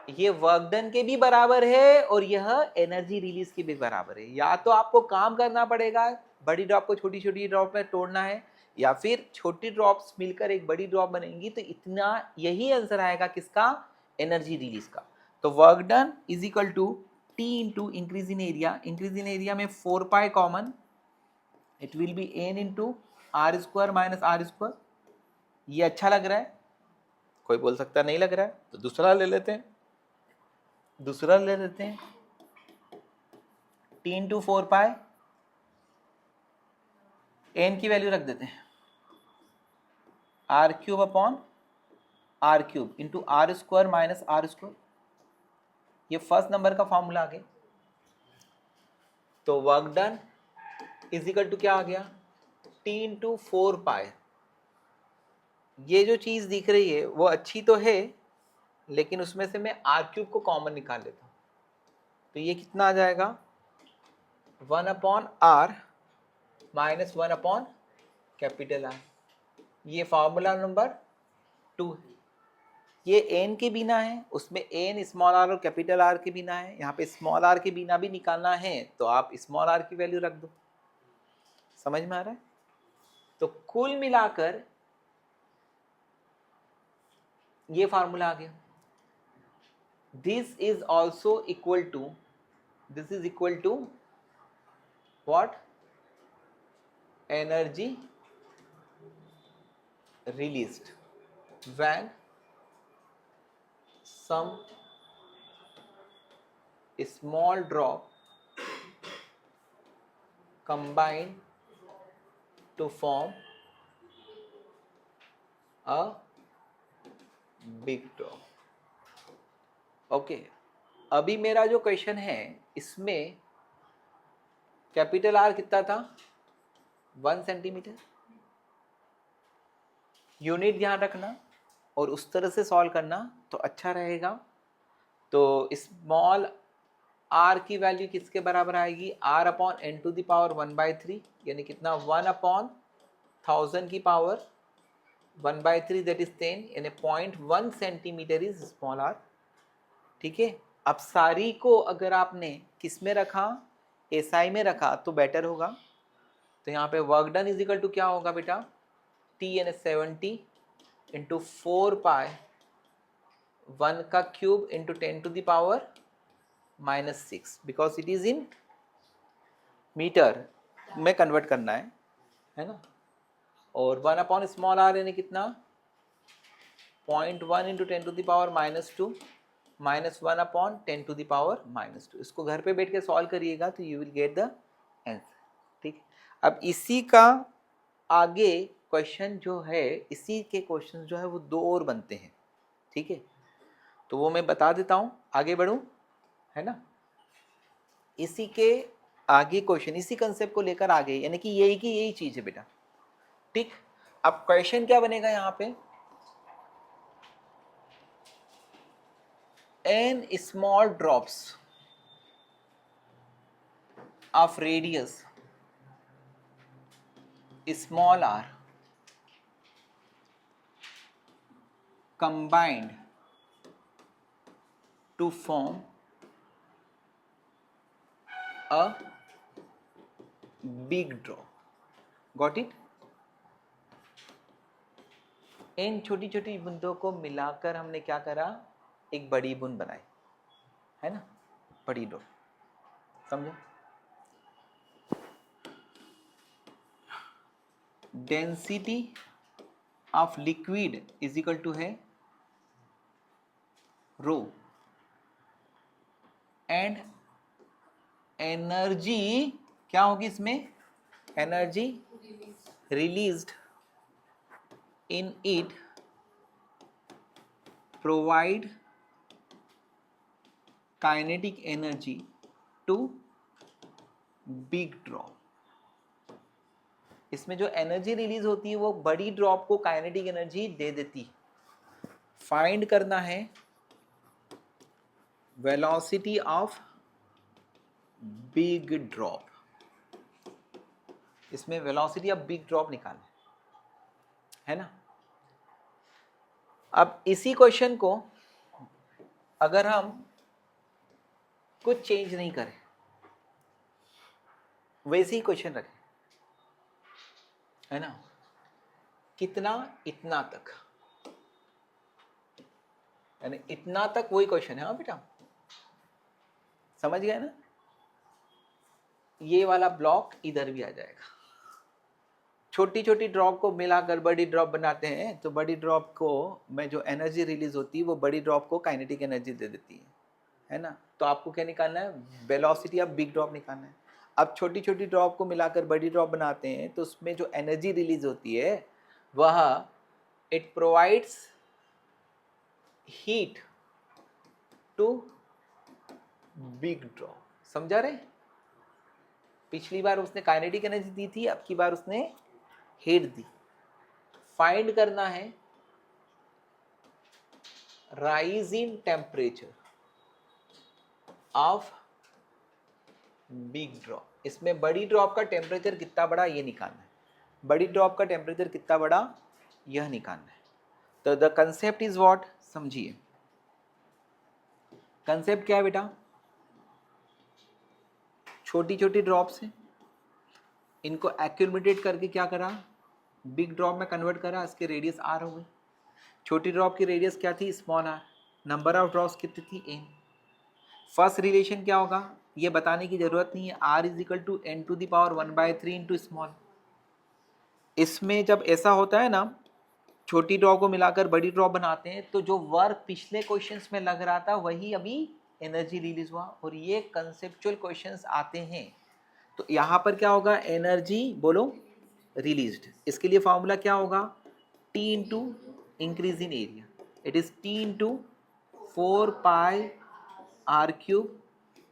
ये वर्क डन के भी बराबर है और यह एनर्जी रिलीज के भी बराबर है। या तो आपको काम करना पड़ेगा, बड़ी ड्रॉप को छोटी छोटी ड्रॉप में तोड़ना है, या फिर छोटी ड्रॉप्स मिलकर एक बड़ी ड्रॉप बनेंगी, तो इतना यही आंसर आएगा किसका, एनर्जी रिलीज का। तो work done is equal to T into increase in area. Increase in area में 4 pi common, it will be n into R square minus R square. ये अच्छा लग रहा है, कोई बोल सकता नहीं लग रहा है, तो दूसरा ले लेते हैं, दूसरा ले लेते हैं। T इंटू 4 पाई, n की वैल्यू रख देते हैं r cube upon r cube into R square minus R square. ये फर्स्ट नंबर का फॉर्मूला आ गया। तो work done is equal to क्या आ गया, T इंटू 4 पाई। ये जो चीज दिख रही है वो अच्छी तो है, लेकिन उसमें से मैं आर क्यूब को कॉमन निकाल लेता हूं। तो ये कितना आ जाएगा, 1 upon R minus 1 upon capital R. ये फॉर्मूला नंबर 2 है। ये एन के बिना है, उसमें एन स्मॉल आर और कैपिटल आर के बिना है। यहाँ पे स्मॉल आर के बिना भी निकालना है तो आप स्मॉल आर की वैल्यू रख दो। समझ में आ रहा है? तो कुल मिलाकर ये फार्मूला आ गया। This is also equal to, this is equal to what, energy released when some small drop combine to form a big drop। Okay, अभी मेरा जो क्वेश्चन है इसमें कैपिटल आर कितना था, 1 सेंटीमीटर। यूनिट ध्यान रखना और उस तरह से सॉल्व करना तो अच्छा रहेगा। तो स्मॉल आर की वैल्यू किसके बराबर आएगी, R upon N to the power 1/3, यानी कितना, 1 अपॉन 1000 की पावर 1/3 दैट इज 10, यानी 0.1 सेंटीमीटर इज स्मॉल आर। ठीक है, अब सारी को अगर आपने किस में रखा, एसआई में रखा तो बेटर होगा। तो यहाँ पे work done is equal to क्या होगा बेटा, टी यानी 70 इंटू 4 पाई 1 का cube into 10 to the power -6, because it is in metre में कन्वर्ट करना है ना। और 1 अपॉन स्मॉल आर यानी कितना, 0.1 into 10 to the power -2 minus 1 upon 10 to the power -2। इसको घर पे बैठ के सॉल्व करिएगा तो you will get the answer. ठीक, अब इसी का आगे क्वेश्चन जो है, इसी के क्वेश्चन जो है वो 2 और बनते हैं। ठीक है, तो वो मैं बता देता हूँ, आगे बढ़ूँ, है ना। इसी के आगे क्वेश्चन इसी कंसेप्ट को लेकर आगे, यानी कि यही चीज है बेटा। ठीक, अब क्वेश्चन क्या बनेगा यहाँ पे, n small drops of radius small r combined to form a big drop। Got it? इन छोटी छोटी बूंदों को मिलाकर हमने क्या करा, एक बड़ी बूंद बनाई, है ना, बड़ी ड्रॉप। समझो, density of liquid is equal to है रो, एंड एनर्जी क्या होगी इसमें, energy released in it provide kinetic energy to big drop. इसमें जो एनर्जी रिलीज होती है वो बड़ी ड्रॉप को काइनेटिक एनर्जी दे देती है। फाइंड करना है वेलोसिटी ऑफ बिग ड्रॉप, इसमें वेलोसिटी ऑफ बिग ड्रॉप निकालना है ना। अब इसी क्वेश्चन को अगर हम कुछ चेंज नहीं करें, वैसे ही क्वेश्चन रखें, है ना, कितना, इतना तक, यानी इतना तक वही क्वेश्चन है। हाँ बेटा, समझ गए ना। ये वाला ब्लॉक इधर भी आ जाएगा। छोटी छोटी ड्रॉप को मिलाकर बड़ी ड्रॉप बनाते हैं, तो बड़ी ड्रॉप को में जो एनर्जी रिलीज होती है वो बड़ी ड्रॉप को काइनेटिक एनर्जी दे देती है है ना। तो आपको क्या निकालना है, वेलोसिटी ऑफ बिग ड्रॉप निकालना है। अब छोटी छोटी ड्रॉप को मिलाकर बड़ी ड्रॉप बनाते हैं तो उसमें जो एनर्जी रिलीज होती है वह it provides heat to big drop. समझा रहे, पिछली बार उसने काइनेटिक एनर्जी दी थी, अब की बार उसने हीट दी। फाइंड करना है rise in temperature of big drop. इसमें बड़ी ड्रॉप का टेम्परेचर कितना बड़ा ये निकालना है, बड़ी ड्रॉप का टेम्परेचर कितना बड़ा यह निकालना है। तो द कंसेप्ट इज व्हाट, समझिए कंसेप्ट क्या है बेटा, छोटी छोटी ड्रॉप्स हैं, इनको एक्यूमुलेट करके क्या करा, बिग ड्रॉप में कन्वर्ट करा, इसके रेडियस आर हो गई। छोटी ड्रॉप की रेडियस क्या थी, small R. Number of drops कितनी थी, एन। फर्स्ट रिलेशन क्या होगा ये बताने की जरूरत नहीं है, R is equal to N to the power 1/3 into small. इसमें जब ऐसा होता है ना, छोटी ड्रॉप को मिलाकर बड़ी ड्रॉप बनाते हैं, तो जो वर्क पिछले क्वेश्चंस में लग रहा था वही अभी एनर्जी रिलीज हुआ, और ये कंसेप्चुअल क्वेश्चंस आते हैं। तो यहाँ पर क्या होगा, एनर्जी बोलो रिलीज्ड। इसके लिए फॉर्मूला क्या होगा, T into increase in area, it is T into 4 pi R cube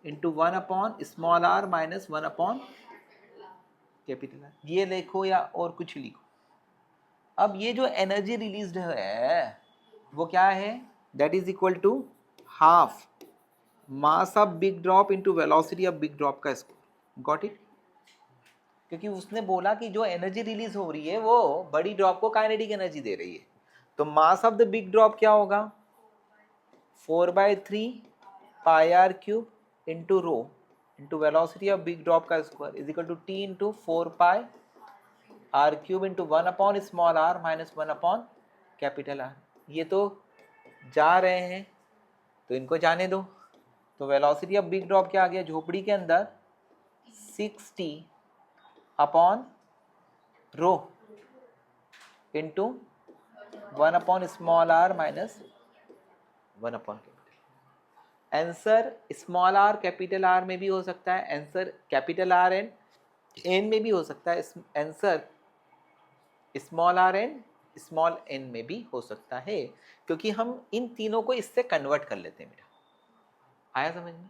into 1/स्मॉल आर माइनस 1/कैपिटल आर। ये लिखो या और कुछ लिखो। अब ये जो एनर्जी रिलीज्ड है वो क्या है, that is equal to half mass of big drop into velocity of big drop का स्क्वायर। Got it. क्योंकि उसने बोला कि जो एनर्जी रिलीज हो रही है वो बड़ी ड्रॉप को काइनेटिक एनर्जी दे रही है, तो mass of the big drop क्या होगा, 4/3 pi R cube into rho into velocity of big drop का square is equal to T into 4 pi R cube into 1/स्मॉल आर माइनस 1/कैपिटल आर। ये तो जा रहे हैं तो इनको जाने दो। तो वेलोसिटी ऑफ बिग ड्रॉप क्या आ गया, झोपड़ी के अंदर 60/रो इंटू 1/स्मॉल आर माइनस 1/कैपिटल। Answer small r capital R में भी हो सकता है, answer capital R and N में भी हो सकता है, answer small r and small n में भी हो सकता है, क्योंकि हम इन तीनों को इससे कन्वर्ट कर लेते हैं बेटा। आया समझ में।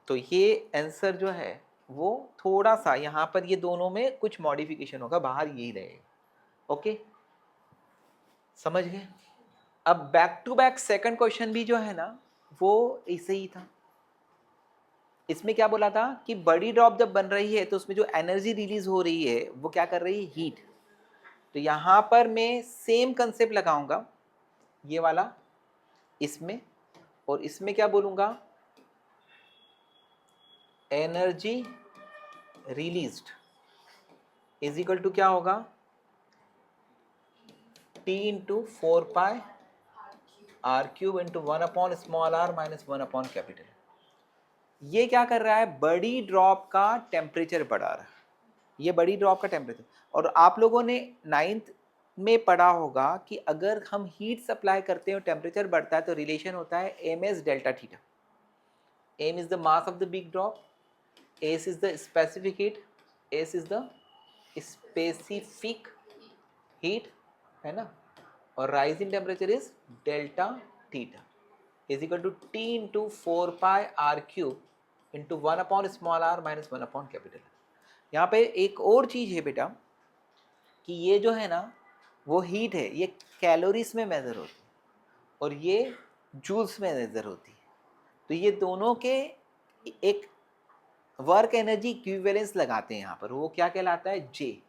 तो ये आंसर जो है वो थोड़ा सा यहाँ पर ये दोनों में कुछ मॉडिफिकेशन होगा, बाहर यही रहेगा। ओके समझ गए। अब back to back second question भी जो है ना वो ऐसे ही था। इसमें क्या बोला था कि बड़ी ड्रॉप जब बन रही है तो उसमें जो एनर्जी रिलीज हो रही है वो क्या कर रही है, हीट। तो यहाँ पर मैं सेम कंसेप्ट लगाऊंगा ये वाला इसमें, और इसमें क्या बोलूंगा, energy released is equal to क्या होगा, T into 4 pi R cube into 1/स्मॉल आर माइनस 1/कैपिटल। ये क्या कर रहा है, बड़ी ड्रॉप का टेम्परेचर बढ़ा रहा है, ये बड़ी ड्रॉप का टेम्परेचर। और आप लोगों ने 9th में पढ़ा होगा कि अगर हम हीट सप्लाई करते हैं और टेम्परेचर बढ़ता है तो रिलेशन होता है M S delta theta. M is the mass of the big drop, S is the specific heat, S is the specific heat, है ना, और rise in temperature is delta theta is equal to T into 4 pi R cube into 1/स्मॉल r minus 1/कैपिटल। यहाँ पे एक और चीज़ है बेटा कि ये जो है ना वो हीट है, ये कैलोरीज में मेज़र होती है और ये जूल्स में मेज़र होती है। तो ये दोनों के एक वर्क एनर्जी इक्विवेलेंस लगाते हैं यहाँ पर, वो क्या कहलाता है, जे।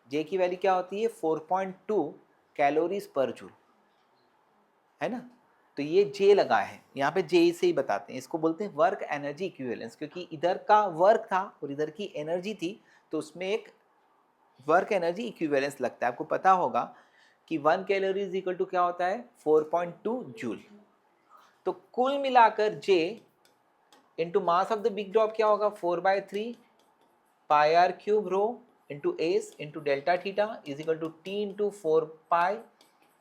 जे की वैल्यू क्या होती है, 4.2 कैलोरीज पर जूल, है ना। तो ये जे लगा है यहाँ पे, जे से ही बताते हैं, इसको बोलते हैं वर्क एनर्जी इक्विवेलेंस, क्योंकि इधर का वर्क था और इधर की एनर्जी थी, तो उसमें एक वर्क एनर्जी इक्विवेलेंस लगता है। आपको पता होगा कि 1 कैलोरी इज इक्वल टू क्या होता है, 4.2 जूल। तो कुल मिलाकर J into mass of the big drop क्या होगा, 4/3 pi R cube rho into S into delta theta is equal to T into 4 pi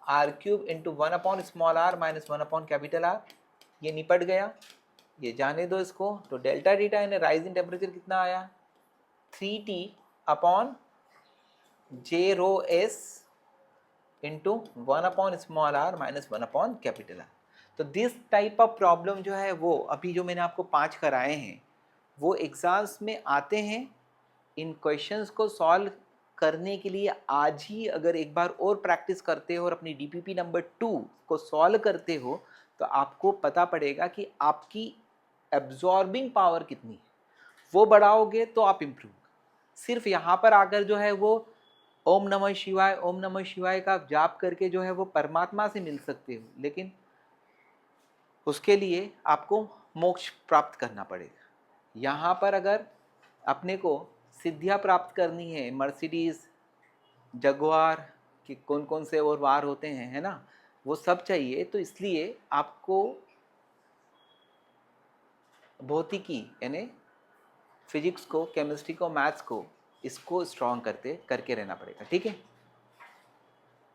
R cube into 1/स्मॉल आर माइनस 1/कैपिटल आर। ये निपट गया, ये जाने दो इसको। तो डेल्टा थीटा यानी राइज इन टेम्परेचर कितना आया, 3T upon J rho S into 1/r minus 1/R। तो दिस टाइप ऑफ प्रॉब्लम जो है वो अभी जो मैंने आपको 5 कराए हैं वो एग्जाम्स में आते हैं। इन क्वेश्चंस को सॉल्व करने के लिए आज ही अगर एक बार और प्रैक्टिस करते हो और अपनी डीपीपी नंबर 2 को सॉल्व करते हो तो आपको पता पड़ेगा कि आपकी एब्जॉर्बिंग पावर कितनी है। वो बढ़ाओगे तो आप इम्प्रूव। सिर्फ यहाँ पर आकर जो है वो ओम नमः शिवाय का जाप करके जो है वो परमात्मा से मिल सकते हो, लेकिन उसके लिए आपको मोक्ष प्राप्त करना पड़ेगा। यहाँ पर अगर अपने को सिद्धियाँ प्राप्त करनी है, मर्सिडीज जगुआर कि कौन कौन से और वार होते हैं, है ना, वो सब चाहिए। तो इसलिए आपको भौतिकी यानी फिजिक्स को, केमिस्ट्री को, मैथ्स को, इसको स्ट्रॉन्ग करके रहना पड़ेगा। ठीक है।